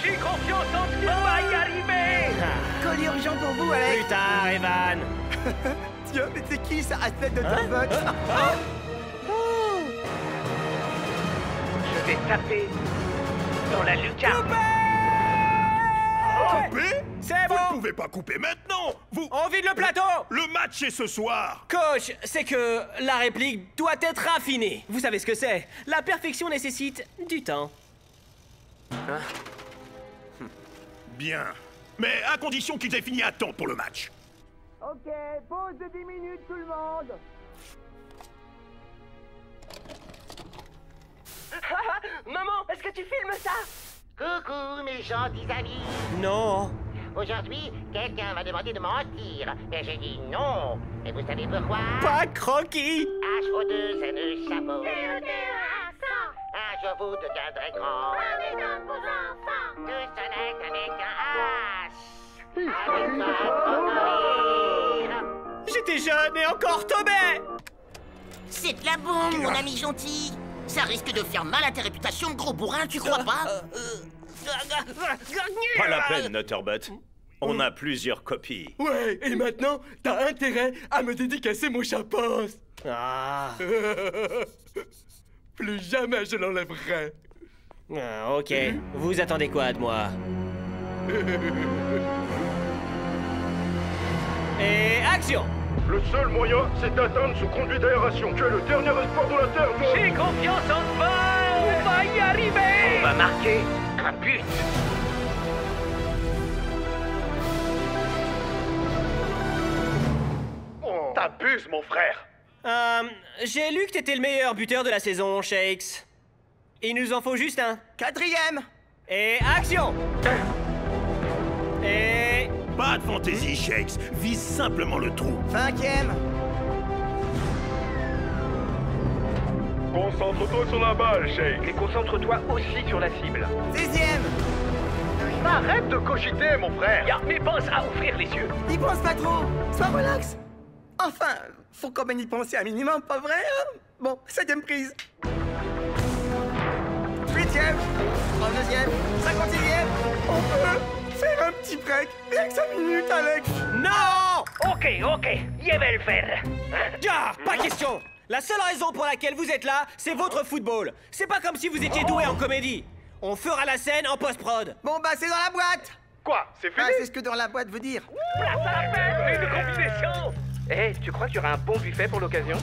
J'ai confiance en toi, on va y arriver! Colis urgent pour vous, Alex. Plus tard, Evan. Tiens, mais c'est qui ça à tête de Starbucks? Je vais taper dans la lucarne. Couper? C'est Vous bon! ne pouvez pas couper maintenant. Vous... On vide le plateau! Le match est ce soir. Coach, c'est que la réplique doit être raffinée. Vous savez ce que c'est? La perfection nécessite du temps. Bien. Mais à condition qu'ils aient fini à temps pour le match. Ok, pause de 10 minutes tout le monde. Maman, est-ce que tu filmes ça? Coucou, mes gentils amis. Non. Aujourd'hui, quelqu'un m'a demandé de mentir, mais j'ai dit non. Et vous savez pourquoi? Pas Croquis! H-O-2, c'est le chapeau. Un jour vous deviendrez grand. Tout sonnette avec un H. Avec un crocodile. J'étais jeune et encore tombé! C'est de la bombe, mon ami gentil. Ça risque de faire mal à ta réputation de gros bourrin, tu crois pas? Pas la peine, Nutterbutt. On a plusieurs copies. Ouais, et maintenant, t'as intérêt à me dédicacer mon chapeau. Ah. Plus jamais je l'enlèverai. Ah, ok. Vous attendez quoi de moi? Et action! Le seul moyen, c'est d'atteindre ce conduit d'aération. Tu es le dernier espoir de la Terre, Jones. J'ai confiance en toi, on va y arriver! On va marquer un but. T'abuses, mon frère. J'ai lu que t'étais le meilleur buteur de la saison, Shakes. Il nous en faut juste un. Quatrième. Et action! Et... Pas de fantaisie, Shakes. Vise simplement le trou. Cinquième. Concentre-toi sur la balle, Shake. Et concentre-toi aussi sur la cible. Sixième. Arrête de cogiter, mon frère. Ya, mais pense à ouvrir les yeux. N'y pense pas trop. Sois relax. Enfin, faut quand même y penser un minimum, pas vrai, hein? Bon, septième prise. Huitième. 32e. 56e. On peut faire un petit break. Rien que 5 minutes, Alex. Non! Ok, je vais le faire. Ah, pas question! La seule raison pour laquelle vous êtes là, c'est votre football. C'est pas comme si vous étiez doué en comédie. On fera la scène en post-prod. Bon, bah, c'est dans la boîte. Quoi? C'est fini? Ah, c'est ce que dans la boîte veut dire. Une combinaison. Eh, tu crois qu'il y aura un bon buffet pour l'occasion?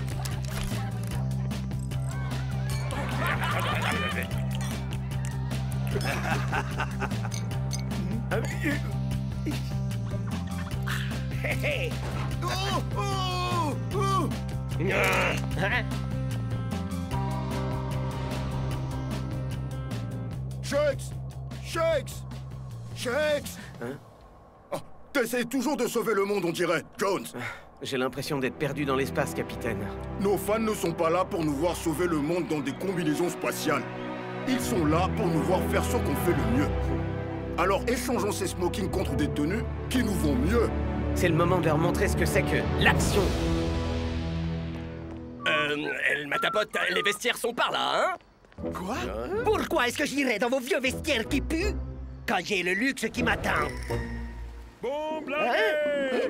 Shakes! Oh, t'essayes toujours de sauver le monde, on dirait, Jones. J'ai l'impression d'être perdu dans l'espace, capitaine. Nos fans ne sont pas là pour nous voir sauver le monde dans des combinaisons spatiales. Ils sont là pour nous voir faire ce qu'on fait le mieux. Alors échangeons ces smokings contre des tenues qui nous vont mieux. C'est le moment de leur montrer ce que c'est que l'action. Elle m'atapote, les vestiaires sont par là, hein? Quoi? Pourquoi est-ce que j'irais dans vos vieux vestiaires qui puent quand j'ai le luxe qui m'attend? Bombe larguée!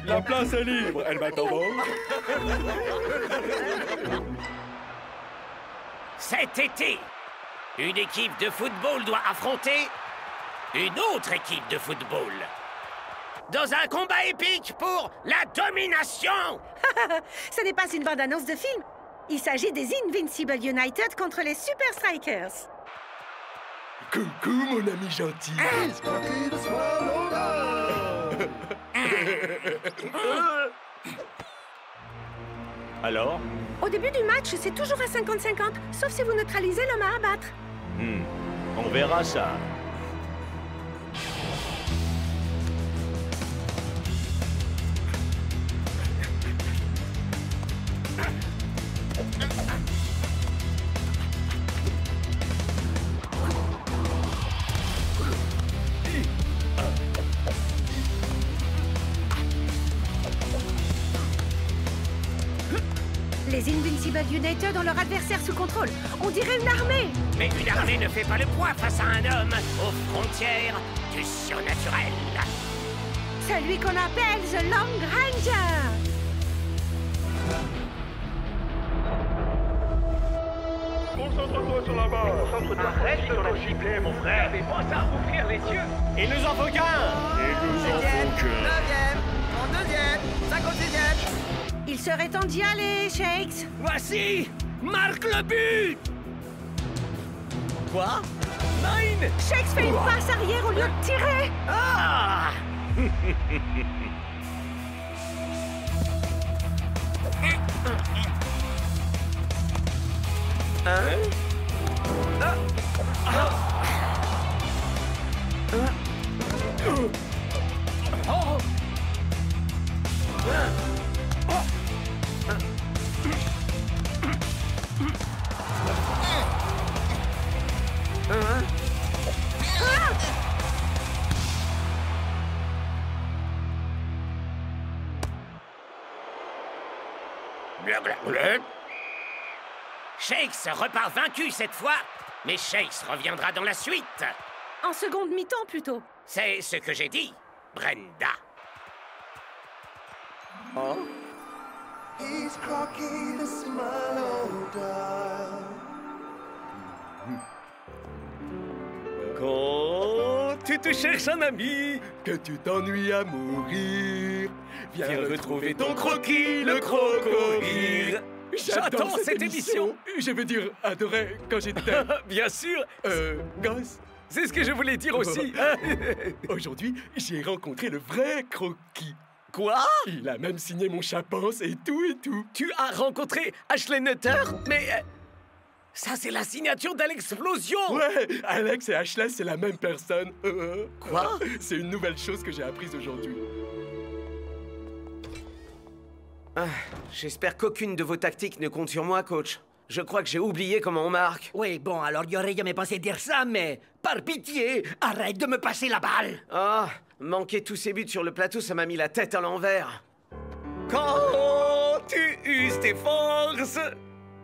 La place est libre, elle m'attend. Cet été, une équipe de football doit affronter une autre équipe de football. Dans un combat épique pour la domination. Ce n'est pas une bande-annonce de film. Il s'agit des Invincible United contre les Super Strikers. Coucou, mon ami gentil. Alors? Au début du match, c'est toujours à 50-50, sauf si vous neutralisez l'homme à abattre. On verra ça. Les Invincible United ont leur adversaire sous contrôle. On dirait une armée. Mais une armée ne fait pas le poids face à un homme aux frontières du surnaturel. Celui qu'on appelle The Long Ranger. Concentre-toi sur la barre. Concentre-toi, reste sur la cible, mon frère. Mais pense à ouvrir les yeux. Il nous en faut qu'un. En deuxième, 56e. Il serait temps d'y aller, Shakes. Voici! Marque le but! Quoi? Nine! Shakes fait une passe arrière au lieu de tirer. Ah! Shakes repart vaincu cette fois, mais Shakes reviendra dans la suite. En seconde mi-temps, plutôt. C'est ce que j'ai dit, Brenda. Oh? Quand tu te cherches un ami, que tu t'ennuies à mourir, viens retrouver ton croquis, le croco-rire. J'adore cette émission. Je veux dire, adoré quand j'étais... Bien sûr. Gosse. C'est ce que je voulais dire aussi. Aujourd'hui, j'ai rencontré le vrai Croquis. Quoi? Il a même signé mon chapance et tout et tout. Tu as rencontré Ashley Nutter? Mais... ça, c'est la signature d'Alexplosion! Ouais, Alex et Ashley, c'est la même personne. Quoi? C'est une nouvelle chose que j'ai apprise aujourd'hui. J'espère qu'aucune de vos tactiques ne compte sur moi, coach. Je crois que j'ai oublié comment on marque. Oui, bon, alors il aurait jamais pensé dire ça, mais par pitié, arrête de me passer la balle. Ah, manquer tous ces buts sur le plateau, ça m'a mis la tête à l'envers. Quand tu uses tes forces,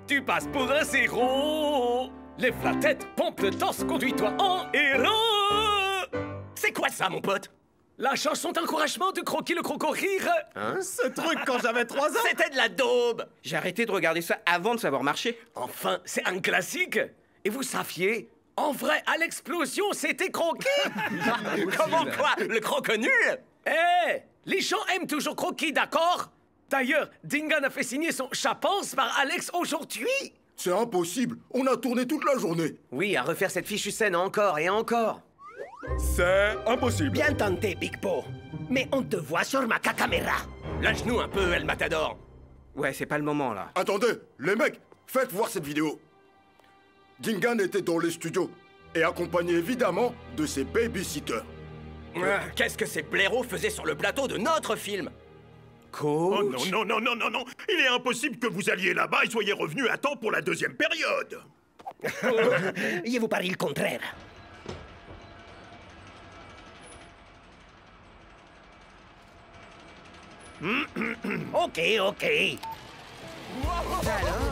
tu passes pour un zéro. Lève la tête, pompe le torse, conduis-toi en héros. C'est quoi ça, mon pote? La chanson d'encouragement de Croquis le Croco-Rire? Hein? Ce truc quand j'avais 3 ans? C'était de la daube! J'ai arrêté de regarder ça avant de savoir marcher. Enfin, c'est un classique! Et vous saviez? En vrai, à l'explosion, c'était Croquis! Comment quoi? Le croco nul? Eh! Les gens aiment toujours Croquis, d'accord? D'ailleurs, Dingan a fait signer son chapance par Alex aujourd'hui! C'est impossible! On a tourné toute la journée! Oui, à refaire cette fichue scène encore et encore! C'est impossible. Bien tenté, Big Po. Mais on te voit sur ma caméra. Lâche-nous un peu, El Matador. Ouais, c'est pas le moment, là. Attendez, les mecs, faites voir cette vidéo. Dingan était dans les studios et accompagné évidemment de ses babysitters. Qu'est-ce que ces blaireaux faisaient sur le plateau de notre film? Oh non, non, non, non, non, non. Il est impossible que vous alliez là-bas et soyez revenus à temps pour la deuxième période. Je vous parie le contraire. Ok.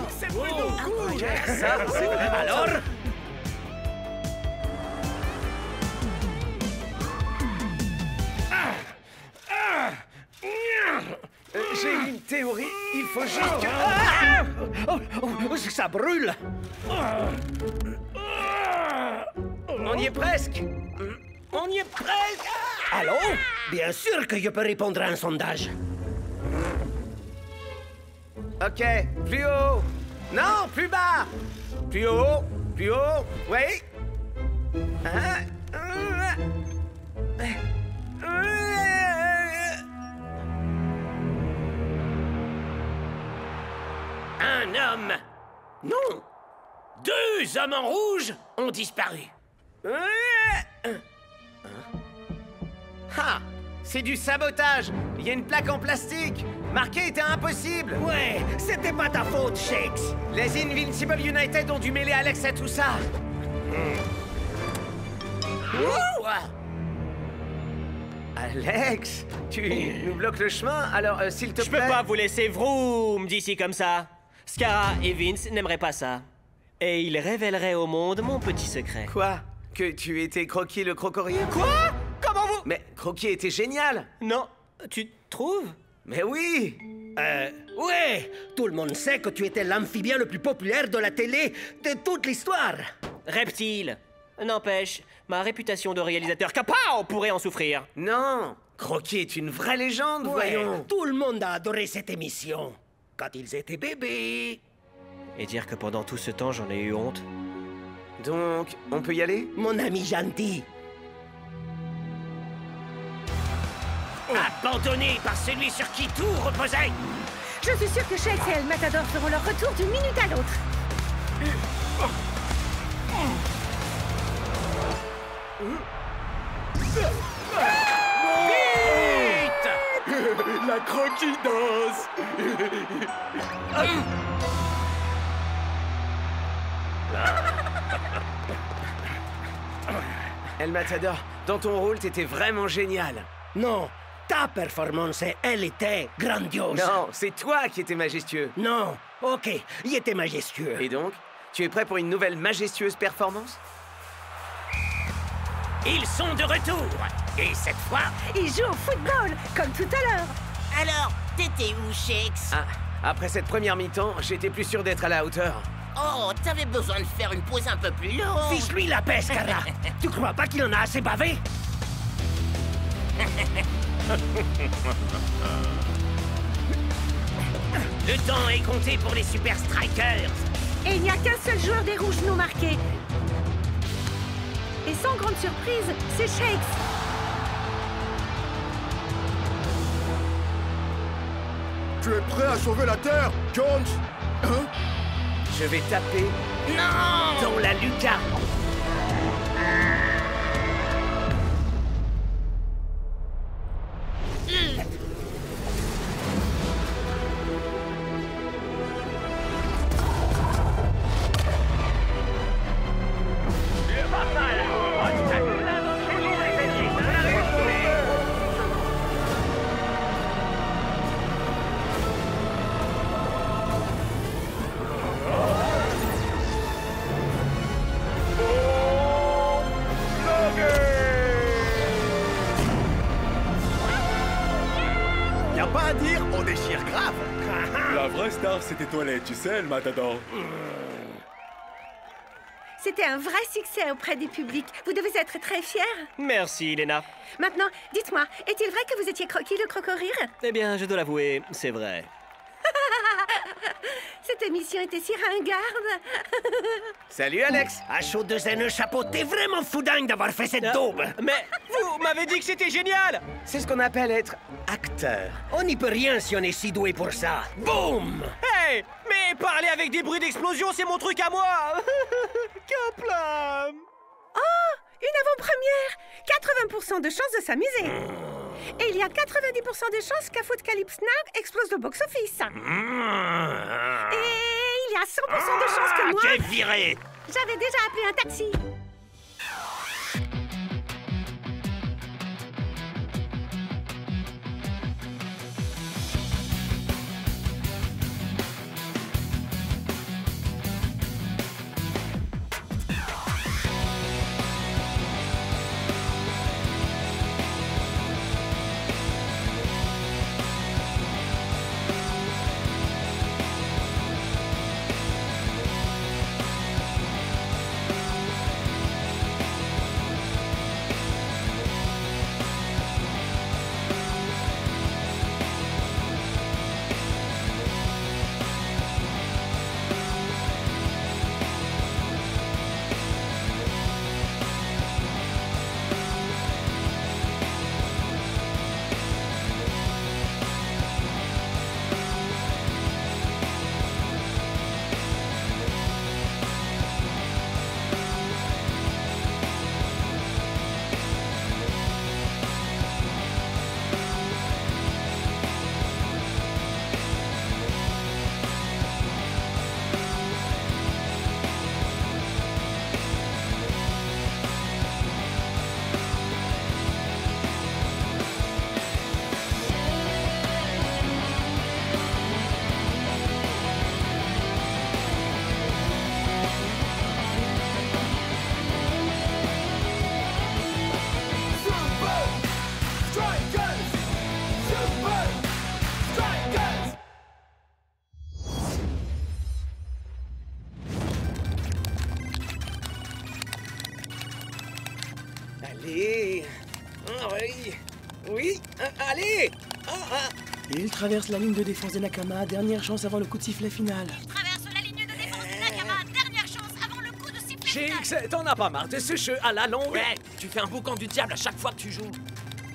C'est beaucoup! Alors? théorie, il faut juste que... Ah! Ça brûle! On y est presque! On y est presque! Allô? Bien sûr que je peux répondre à un sondage. Ok, plus haut! Non, plus bas! Plus haut! Plus haut! Oui! Un homme! Non! 2 hommes en rouge ont disparu. Ah! C'est du sabotage! Il y a une plaque en plastique! Marqué était impossible! Ouais, c'était pas ta faute, Shakes! Les Invincible United ont dû mêler Alex à tout ça! Alex, tu nous bloques le chemin, alors s'il te plaît... Je peux pas vous laisser vroom d'ici comme ça. Scara et Vince n'aimeraient pas ça. Et ils révéleraient au monde mon petit secret. Quoi? Que tu étais Croquis le crocorier? Quoi? Comment vous... Mais Croquis était génial! Non, tu trouves? Mais oui! Ouais! Tout le monde sait que tu étais l'amphibien le plus populaire de la télé de toute l'histoire! Reptile. N'empêche, ma réputation de réalisateur capao pourrait en souffrir. Non! Croquis est une vraie légende, voyons! Tout le monde a adoré cette émission, quand ils étaient bébés! Et dire que pendant tout ce temps, j'en ai eu honte. Donc, on peut y aller? Mon ami gentil! Abandonné par celui sur qui tout reposait! Je suis sûr que Shakes et El Matador feront leur retour d'une minute à l'autre. Vite! La Croquis danse! El Matador, dans ton rôle, t'étais vraiment génial. Non, ta performance, elle était grandiose. Non, c'est toi qui étais majestueux. Non, ok, il était majestueux. Et donc, tu es prêt pour une nouvelle majestueuse performance? Ils sont de retour. Et cette fois... Ils jouent au football, comme tout à l'heure. Alors, t'étais où, Shakes? Ah, après cette première mi-temps, j'étais plus sûr d'être à la hauteur. Oh, t'avais besoin de faire une pause un peu plus longue. Fiche-lui la paix, Scara. Tu crois pas qu'il en a assez bavé? Le temps est compté pour les Super Strikers. Et il n'y a qu'un seul joueur des rouges non marqués. Et sans grande surprise, c'est Shakes. Tu es prêt à sauver la Terre, Jones? Hein? Je vais taper... Non! Dans la lucarne. Y a pas à dire, on déchire grave. La vraie star, c'était Toilette, tu sais, El Matador. C'était un vrai succès auprès du public. Vous devez être très fiers. Merci, Lena. Maintenant, dites-moi, est-il vrai que vous étiez Croquis le crocorire? Eh bien, je dois l'avouer, c'est vrai. Cette émission était si ringarde. Salut, Alex. À chaud de zen chapeau, t'es vraiment foudingue d'avoir fait cette daube. Mais vous m'avez dit que c'était génial. C'est ce qu'on appelle être acteur. On n'y peut rien si on est si doué pour ça. Boum! Hey! Mais parler avec des bruits d'explosion, c'est mon truc à moi. Kaplan! Oh! Une avant-première! 80% de chances de s'amuser. Et il y a 90% de chances qu'un Footcalypse Now explose le box-office. Et il y a 100% de chances que moi... T'es viré! J'avais déjà appelé un taxi. Oui, allez. Il traverse la ligne de défense des Nakama, dernière chance avant le coup de sifflet final. Traverse la ligne de défense des Nakama, dernière chance avant le coup de sifflet final. Jinx, t'en as pas marre de ce jeu à la longue? Ouais, tu fais un boucan du diable à chaque fois que tu joues.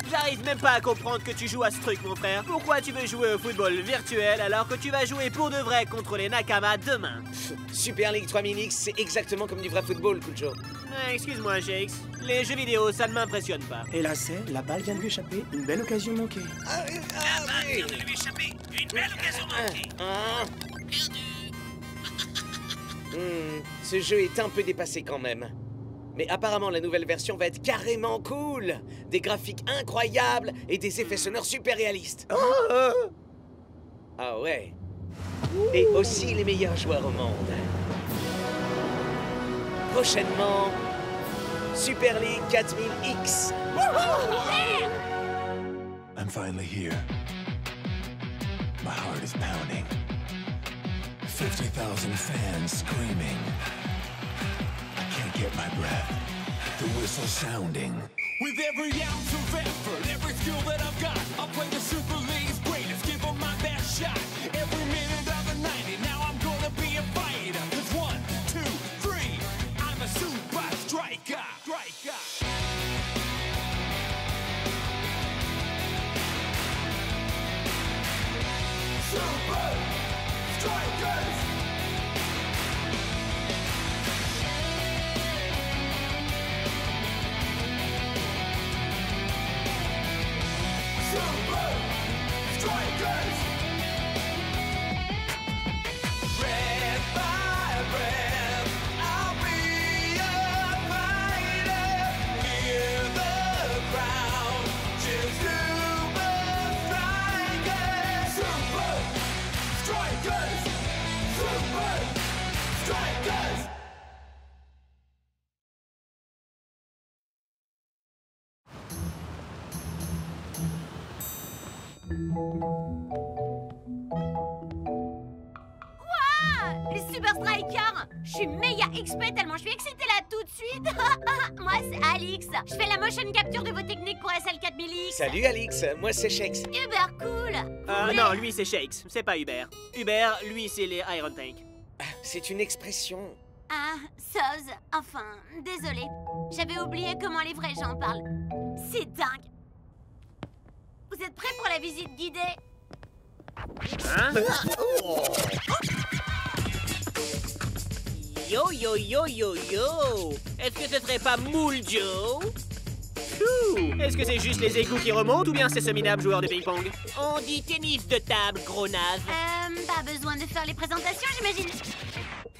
J'arrive même pas à comprendre que tu joues à ce truc, mon frère. Pourquoi tu veux jouer au football virtuel alors que tu vas jouer pour de vrai contre les Nakama demain? Super League 3000X, c'est exactement comme du vrai football, Kujo. Excuse-moi, Shakes. Les jeux vidéo, ça ne m'impressionne pas. Et là, la balle vient de lui échapper. Une belle occasion manquée. La balle vient de lui échapper. Une belle occasion manquée. Ce jeu est un peu dépassé quand même. Mais apparemment, la nouvelle version va être carrément cool. Des graphiques incroyables et des effets sonores super réalistes. Ah ouais. Et aussi les meilleurs joueurs au monde. Prochainement, Super League 4000X. I'm finally here. My heart is pounding. 50,000 fans screaming. I can't get my breath. The whistle sounding. With every ounce of effort, every skill that I've got, I'll play the Super League's greatest, give them my best shot. Every minute of the 90, now I'm gonna be a fighter. 'Cause 1, 2, 3, I'm a super striker. Super Strikers! Super Strikers! Breath by breath, I'll be a fighter. Hear the crowd, cheer Super Strikers! Super Strikers! Super Strikers! Ouah, les Super Strikers! Je suis méga XP tellement je suis excitée là tout de suite. Moi c'est Alix. Je fais la motion capture de vos techniques pour SL 4000X. Salut Alix, moi c'est Shakes. Uber cool. Non, lui c'est Shakes, c'est pas Hubert. Hubert, lui c'est les Iron Tank. C'est une expression. Ah, Soz. Enfin, désolé. J'avais oublié comment les vrais gens parlent. C'est dingue. Vous êtes prêts pour la visite guidée? Hein? Yo yo yo yo yo! Est-ce que ce serait pas Moule Joe? Est-ce que c'est juste les égouts qui remontent ou bien c'est ce minable joueur de ping-pong? On dit tennis de table, gros naze. Pas besoin de faire les présentations, j'imagine.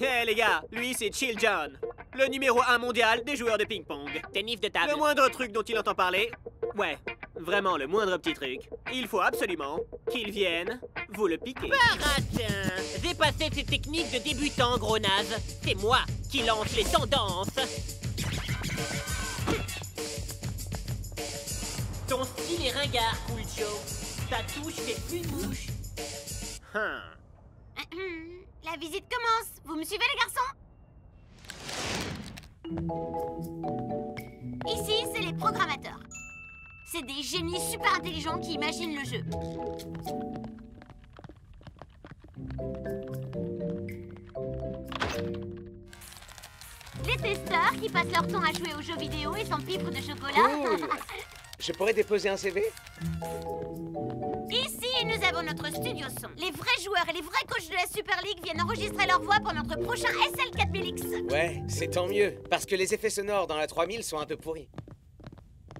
Hé les gars, lui c'est Chill John, le numéro 1 mondial des joueurs de ping-pong. Tennis de table. Le moindre truc dont il entend parler, ouais, vraiment le moindre petit truc, il faut absolument qu'il vienne vous le piquer. Baratin! Dépassez ces techniques de débutant, gros naze. C'est moi qui lance les tendances. Ton style est ringard, Cool Joe. Ta touche fait plus mouche. La visite commence. Vous me suivez, les garçons? Ici, c'est les programmateurs. C'est des génies super intelligents qui imaginent le jeu. Les testeurs qui passent leur temps à jouer aux jeux vidéo et s'empiffrent de chocolat. Cool. Je pourrais déposer un CV? Ici, nous avons notre studio son. Les vrais joueurs et les vrais coachs de la Super League viennent enregistrer leur voix pour notre prochain SL 4000X. Ouais, c'est tant mieux, parce que les effets sonores dans la 3000 sont un peu pourris.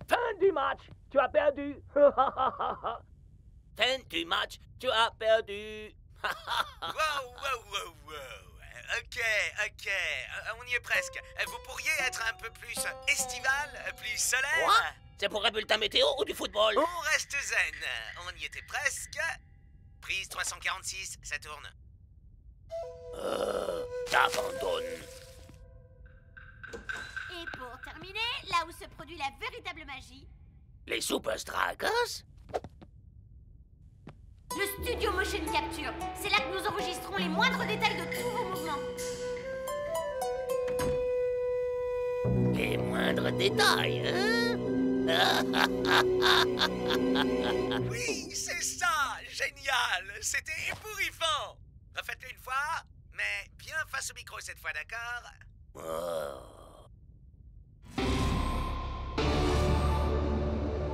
Fin du match, tu as perdu. Fin du match, tu as perdu. Wow. Ok, on y est presque. Vous pourriez être un peu plus estival, plus solaire? Quoi? C'est pour un bulletin météo ou du football? On reste zen. On y était presque. Prise 346, ça tourne. T'abandonnes. Et pour terminer, là où se produit la véritable magie... Les Super Strikers? Le studio motion capture. C'est là que nous enregistrons les moindres détails de tous vos mouvements. Les moindres détails, hein? Oui, c'est ça! Génial! C'était épouvant! Refaites-le une fois, mais bien face au micro cette fois, d'accord?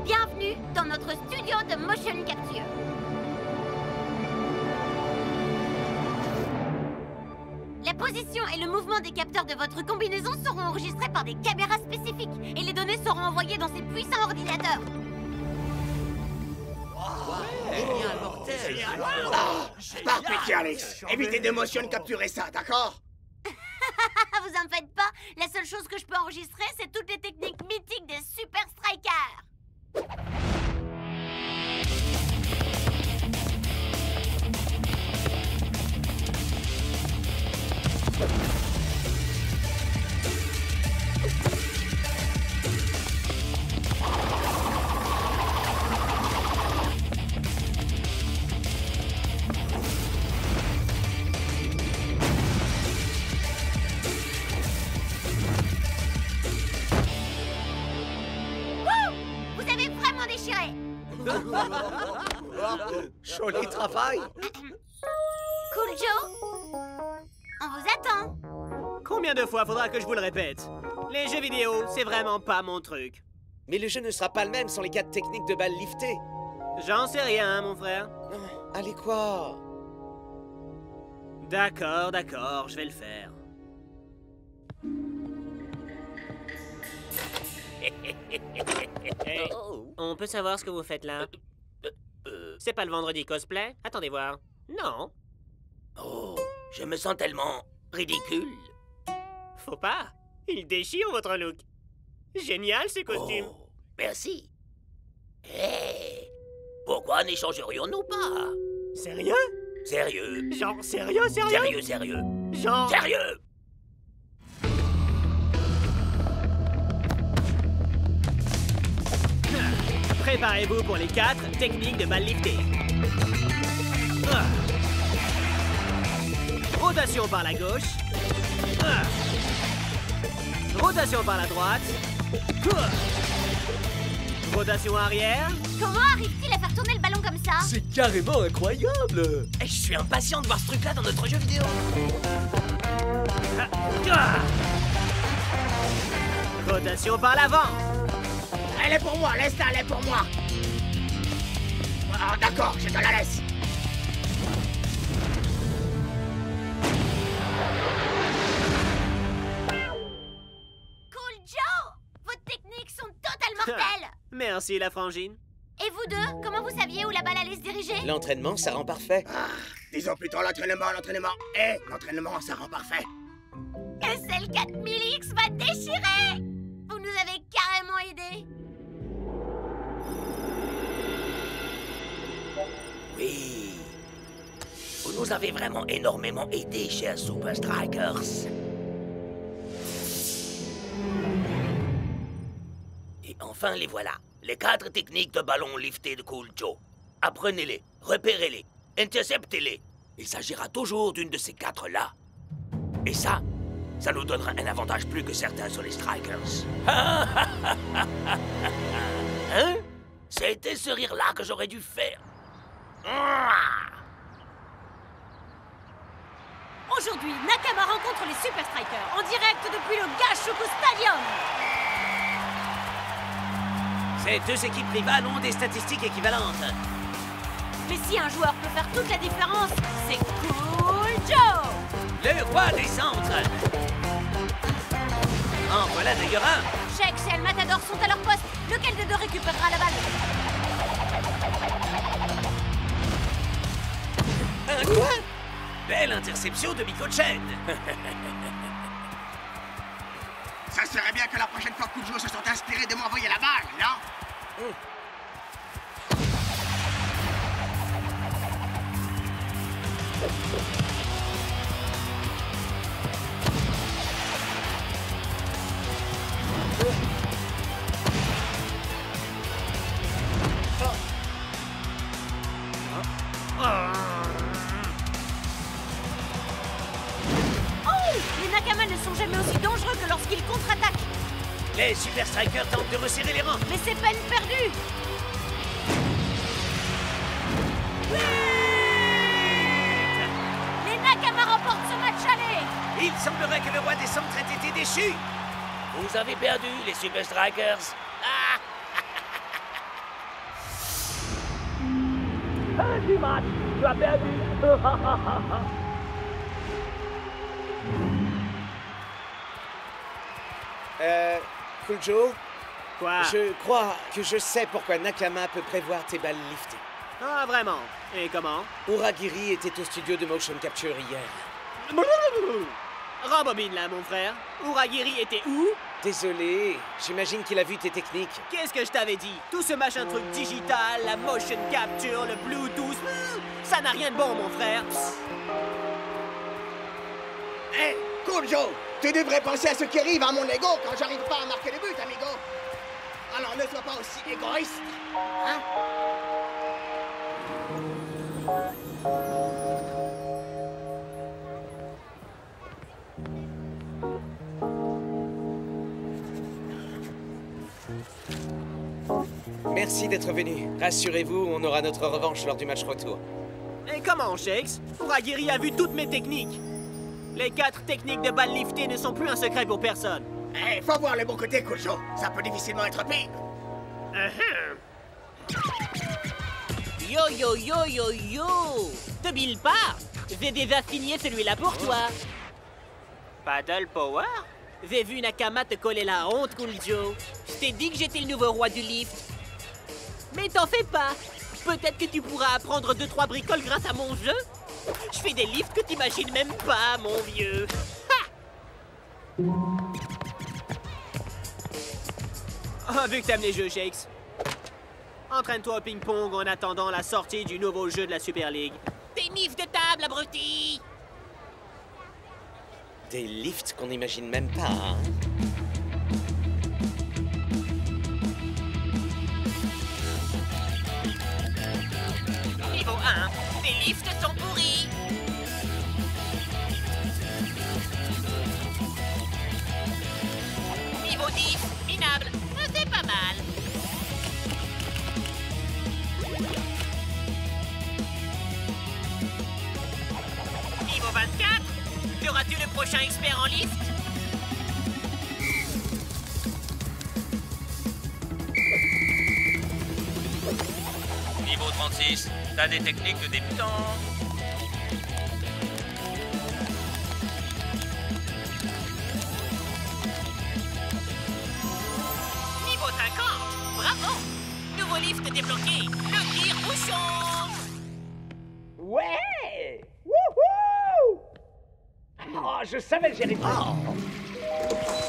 Bienvenue dans notre studio de motion capture. La position et le mouvement des capteurs de votre combinaison seront enregistrés par des caméras spécifiques et les données seront envoyées dans ces puissants ordinateurs. Génial, mortel! Par pitié, Alex. Évitez de motion capturer ça, d'accord? Vous en faites pas, la seule chose que je peux enregistrer, c'est toutes les techniques mythiques des Super Strikers. Joli travail! Cool Joe, on vous attend. Combien de fois faudra que je vous le répète? Les jeux vidéo, c'est vraiment pas mon truc. Mais le jeu ne sera pas le même sans les 4 techniques de balles liftées. J'en sais rien, mon frère. Allez quoi? D'accord, d'accord, je vais le faire. Hey, on peut savoir ce que vous faites là? C'est pas le vendredi cosplay? Attendez voir. Non. Oh, je me sens tellement ridicule. Faut pas. Il déchire votre look. Génial ces costumes. Oh, merci. Hé, pourquoi n'échangerions-nous pas? Sérieux? Sérieux. Genre sérieux, sérieux? Sérieux, sérieux. Genre... Sérieux. Préparez-vous pour les 4 techniques de balle liftée. Rotation par la gauche. Rotation par la droite. Rotation arrière. Comment arrive-t-il à faire tourner le ballon comme ça? C'est carrément incroyable! Je suis impatient de voir ce truc-là dans notre jeu vidéo. Rotation par l'avant. Elle est pour moi, laisse-la, elle est pour moi. Ah, d'accord, je te la laisse. Cool Joe, vos techniques sont totales mortelles. Merci la frangine. Et vous deux, comment vous saviez où la balle allait se diriger? L'entraînement, ça rend parfait. Disons plutôt l'entraînement. L'entraînement, ça rend parfait. SL 4000X va déchirer. Vous nous avez carrément aidés. Oui. Vous nous avez vraiment énormément aidés, chers Super Strikers. Et enfin, les voilà. Les 4 techniques de ballon lifté de Cool Joe. Apprenez-les, repérez-les, interceptez-les. Il s'agira toujours d'une de ces 4-là. Et ça nous donnera un avantage plus que certains sur les Strikers. Hein? C'était ce rire-là que j'aurais dû faire. Aujourd'hui, Nakama rencontre les Super Strikers en direct depuis le Gashuku Stadium. Ces 2 équipes rivales ont des statistiques équivalentes. Mais si un joueur peut faire toute la différence, c'est Cool Joe! Le roi des centres. En voilà d'ailleurs un. Shex et El Matador sont à leur poste. Lequel des deux récupérera la balle? Un quoi? Belle interception de Miko-chan. Ça serait bien que la prochaine fois que Kujo se sont inspirés de m'envoyer la balle, non? Oh! Les Nakama ne sont jamais aussi dangereux que lorsqu'ils contre-attaquent. Les Super Strikers tentent de resserrer les rangs. Mais c'est peine perdue. Les Nakama remportent ce match aller. Il semblerait que le roi des centres ait été déchu. Vous avez perdu, les Super Strikers. Fin du match, tu as perdu. Cool Joe? Quoi? Je crois que je sais pourquoi Nakama peut prévoir tes balles liftées. Ah, vraiment? Et comment? Uragiri était au studio de motion capture hier. Rembobine là, mon frère. Uragiri était où? Désolé, j'imagine qu'il a vu tes techniques. Qu'est-ce que je t'avais dit? Tout ce machin truc digital, la motion capture, le Bluetooth, ça n'a rien de bon, mon frère. Hé, Cool Joe, tu devrais penser à ce qui arrive à mon ego quand j'arrive pas à marquer le but, amigo. Alors ne sois pas aussi égoïste, hein? Merci d'être venu. Rassurez-vous, on aura notre revanche lors du match retour. Et comment, Shakes? Uragiri a vu toutes mes techniques. Les 4 techniques de balles liftées ne sont plus un secret pour personne. Hé, faut voir le bon côté, Cool Joe. Ça peut difficilement être pire. Yo yo yo yo yo! Te bile pas! J'ai déjà signé celui-là pour toi. Paddle Power? J'ai vu Nakama te coller la honte, Cool Joe. Je t'ai dit que j'étais le nouveau roi du lift. Mais t'en fais pas. Peut-être que tu pourras apprendre 2-3 bricoles grâce à mon jeu. Je fais des lifts que t'imagines même pas, mon vieux. Ha! Oh, vu que t'aimes les jeux, Shakes. Entraîne-toi au ping-pong en attendant la sortie du nouveau jeu de la Super League. Tennis de table, abruti! Des lifts qu'on n'imagine même pas, hein? Niveau 1, tes lifts sont pourris. Niveau 10, minable. C'est pas mal. Niveau 24, seras-tu le prochain expert en lift? Niveau 36, t'as des techniques de débutant. Niveau 50, bravo! Nouveau lift débloqué, le tire-bouchon! Ouais! Wouhou! Oh, je savais que j'y arriverais.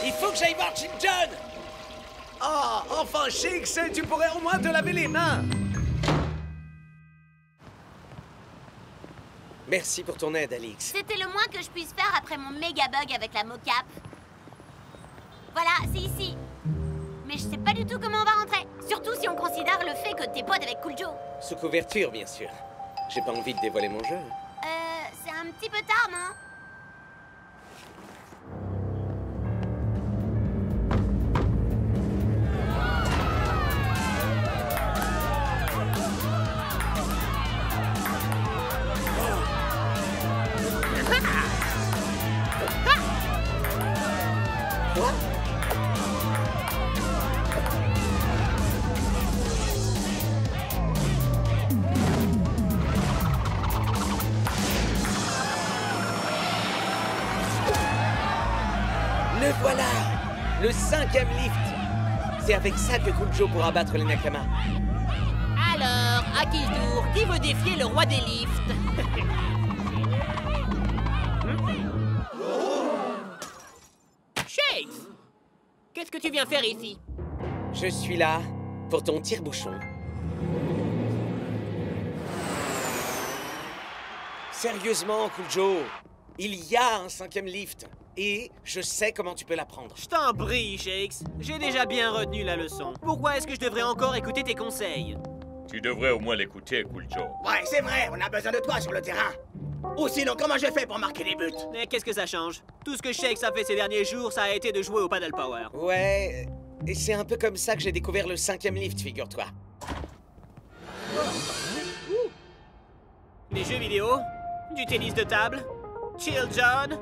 Il faut que j'aille voir Jim John! Oh, enfin, Shakes, tu pourrais au moins te laver les mains. Merci pour ton aide, Alix. C'était le moins que je puisse faire après mon méga bug avec la mocap. Voilà, c'est ici. Mais je sais pas du tout comment on va rentrer. Surtout si on considère le fait que t'es pote avec Cool Joe. Sous couverture, bien sûr. J'ai pas envie de dévoiler mon jeu. C'est un petit peu tard, non? Le voilà! Le 5e lift! C'est avec ça que Cool Joe pourra battre les Nakama. Alors, à qui le tour? Qui veut défier le roi des lifts? Shakes! Qu'est-ce que tu viens faire ici? Je suis là pour ton tire-bouchon. Sérieusement, Cool Joe, il y a un 5e lift. Et je sais comment tu peux l'apprendre. Je t'en prie, Shakes. J'ai déjà bien retenu la leçon. Pourquoi est-ce que je devrais encore écouter tes conseils? Tu devrais au moins l'écouter, Cool Joe. Ouais, c'est vrai, on a besoin de toi sur le terrain. Ou sinon, comment j'ai fait pour marquer les buts? Mais qu'est-ce que ça change? Tout ce que Shakes a fait ces derniers jours, ça a été de jouer au Paddle Power. Ouais, Et c'est un peu comme ça que j'ai découvert le 5e lift, figure-toi. Des jeux vidéo, du tennis de table, Chill John.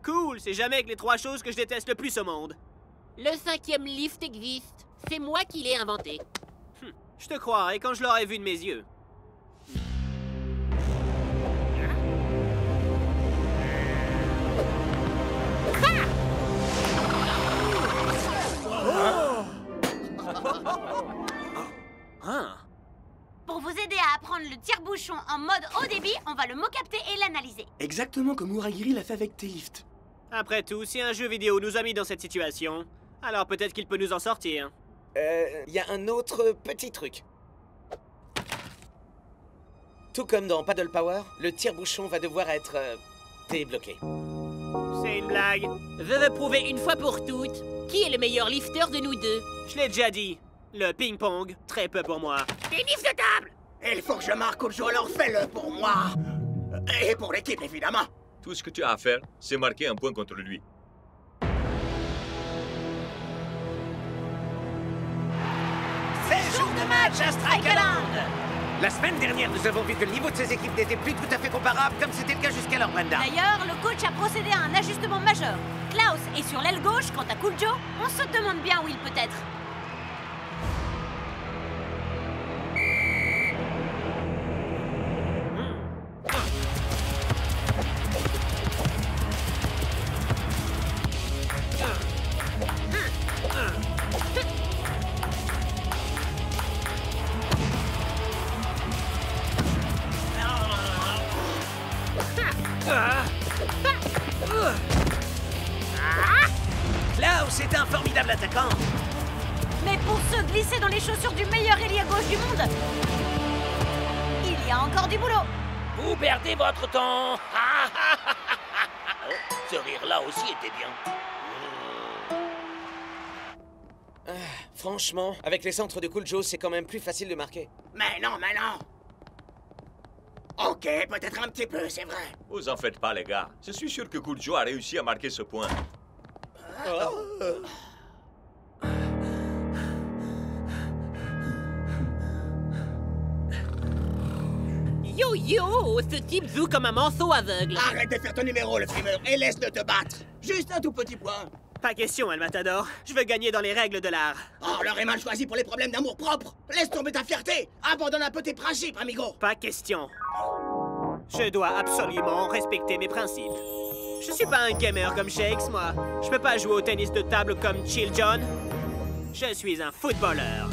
Cool, c'est jamais que les 3 choses que je déteste le plus au monde. Le 5e lift existe. C'est moi qui l'ai inventé. Je te croirais quand je l'aurais vu de mes yeux. Pour vous aider à apprendre le tire-bouchon en mode haut débit, on va le mot-capter et l'analyser. Exactement comme Uragiri l'a fait avec T-Lift. Après tout, si un jeu vidéo nous a mis dans cette situation, alors peut-être qu'il peut nous en sortir. Il y a un autre petit truc. Tout comme dans Paddle Power, le tire-bouchon va devoir être débloqué. C'est une blague. Je veux prouver une fois pour toutes qui est le meilleur lifter de nous deux. Je l'ai déjà dit. Le ping-pong, très peu pour moi. Tennis de table! Il faut que je marque au jeu, alors fais-le pour moi. Et pour l'équipe, évidemment. Tout ce que tu as à faire, c'est marquer un point contre lui. C'est jour de match à Strikerland! La semaine dernière, nous avons vu que le niveau de ces équipes n'était plus tout à fait comparable, comme c'était le cas jusqu'alors, Brenda. D'ailleurs, le coach a procédé à un ajustement majeur. Klaus est sur l'aile gauche, quant à Cool Joe, On se demande bien où il peut être. Klaus est un formidable attaquant. Mais pour se glisser dans les chaussures du meilleur ailier gauche du monde, il y a encore du boulot. Vous perdez votre temps. Ce rire-là aussi était bien. Franchement, avec les centres de Cool Joe, c'est quand même plus facile de marquer. Mais non, mais non. Ok, peut-être un petit peu, c'est vrai. Vous en faites pas, les gars. Je suis sûr que Cool Joe a réussi à marquer ce point. Yo yo, ce type joue comme un manceau aveugle. Arrête de faire ton numéro, le frimeur, et laisse-le te battre. Juste un tout petit point. Pas question, El Matador. Je veux gagner dans les règles de l'art. Oh, l'heure est mal choisi pour les problèmes d'amour propre. Laisse tomber ta fierté. Abandonne un peu tes principes, amigo. Pas question. Je dois absolument respecter mes principes. Je suis pas un gamer comme Shakes, moi. Je peux pas jouer au tennis de table comme Chill John. Je suis un footballeur.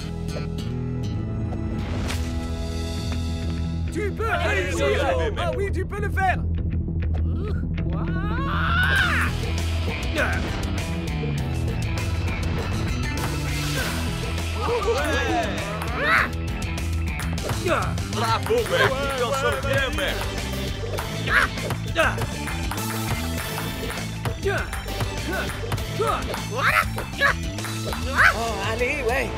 Tu peux réussir! Ah oui, tu peux le faire! Bravo, mec! Tu t'en sors bien, mec! Oh, allez, ouais!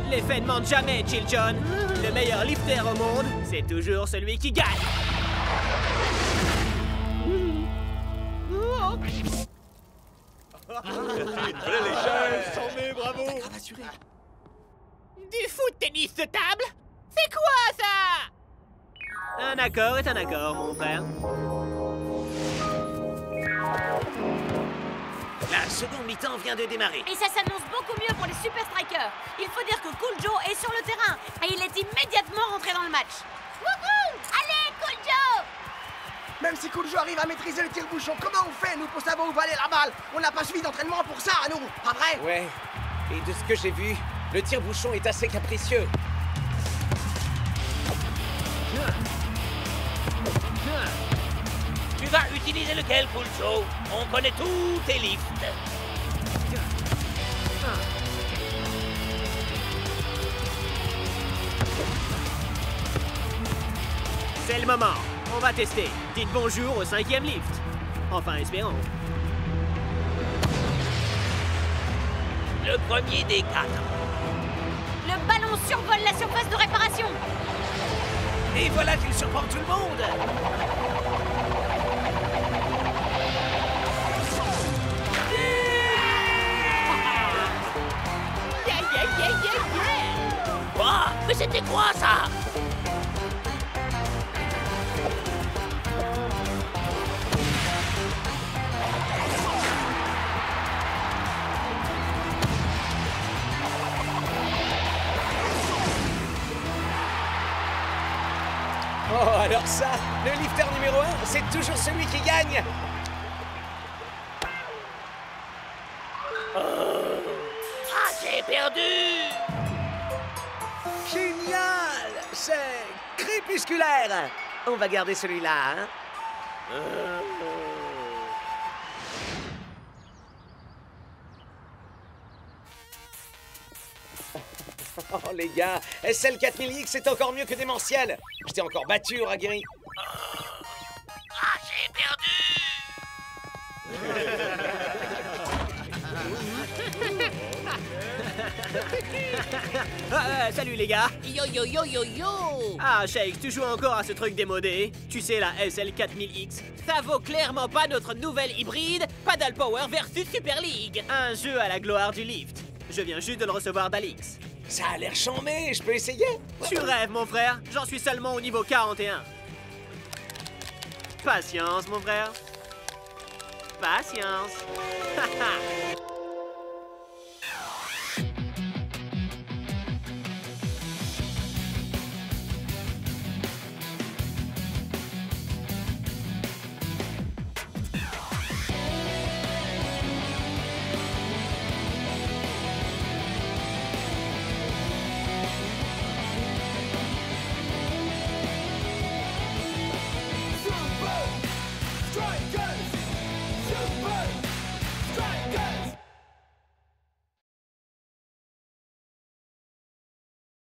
L'effet ne mente jamais, Chill John. Le meilleur lifter au monde, c'est toujours celui qui gagne. Une vraie légende! S'en est, bravo! Du foot tennis de table? C'est quoi ça? Un accord est un accord, mon frère. La seconde mi-temps vient de démarrer. Et ça s'annonce beaucoup mieux pour les Super Strikers. Il faut dire que Cool Joe est sur le terrain et il est immédiatement rentré dans le match. Wouhou! Allez, Cool Joe! Même si Cool Joe arrive à maîtriser le tire-bouchon, comment on fait, nous, pour savoir où va aller la balle? On n'a pas suivi d'entraînement pour ça, nous, pas vrai? Ouais. Et de ce que j'ai vu, le tire-bouchon est assez capricieux. Tu vas utiliser lequel, Cool Joe? On connaît tous tes lifts. C'est le moment. On va tester. Dites bonjour au 5e lift. Enfin, espérons. Le premier des 4. Le ballon survole la surface de réparation. Et voilà qu'il surprend tout le monde. Quoi? Mais c'était quoi ça? Oh, alors ça, le lifter numéro 1, c'est toujours celui qui gagne. Ah, j'ai perdu! Génial! C'est crépusculaire. On va garder celui-là, hein? Oh, les gars, SL 4000X, c'est encore mieux que Démentiel. Je t'ai encore battu, Ragiri. Ah, j'ai perdu! Salut les gars. Yo yo yo yo yo. Ah, Shake, tu joues encore à ce truc démodé? Tu sais, la SL 4000X. Ça vaut clairement pas notre nouvelle hybride Paddle Power versus Super League. Un jeu à la gloire du lift. Je viens juste de le recevoir d'Alix. Ça a l'air chambé, je peux essayer? Tu rêves, mon frère. J'en suis seulement au niveau 41. Patience, mon frère. Patience.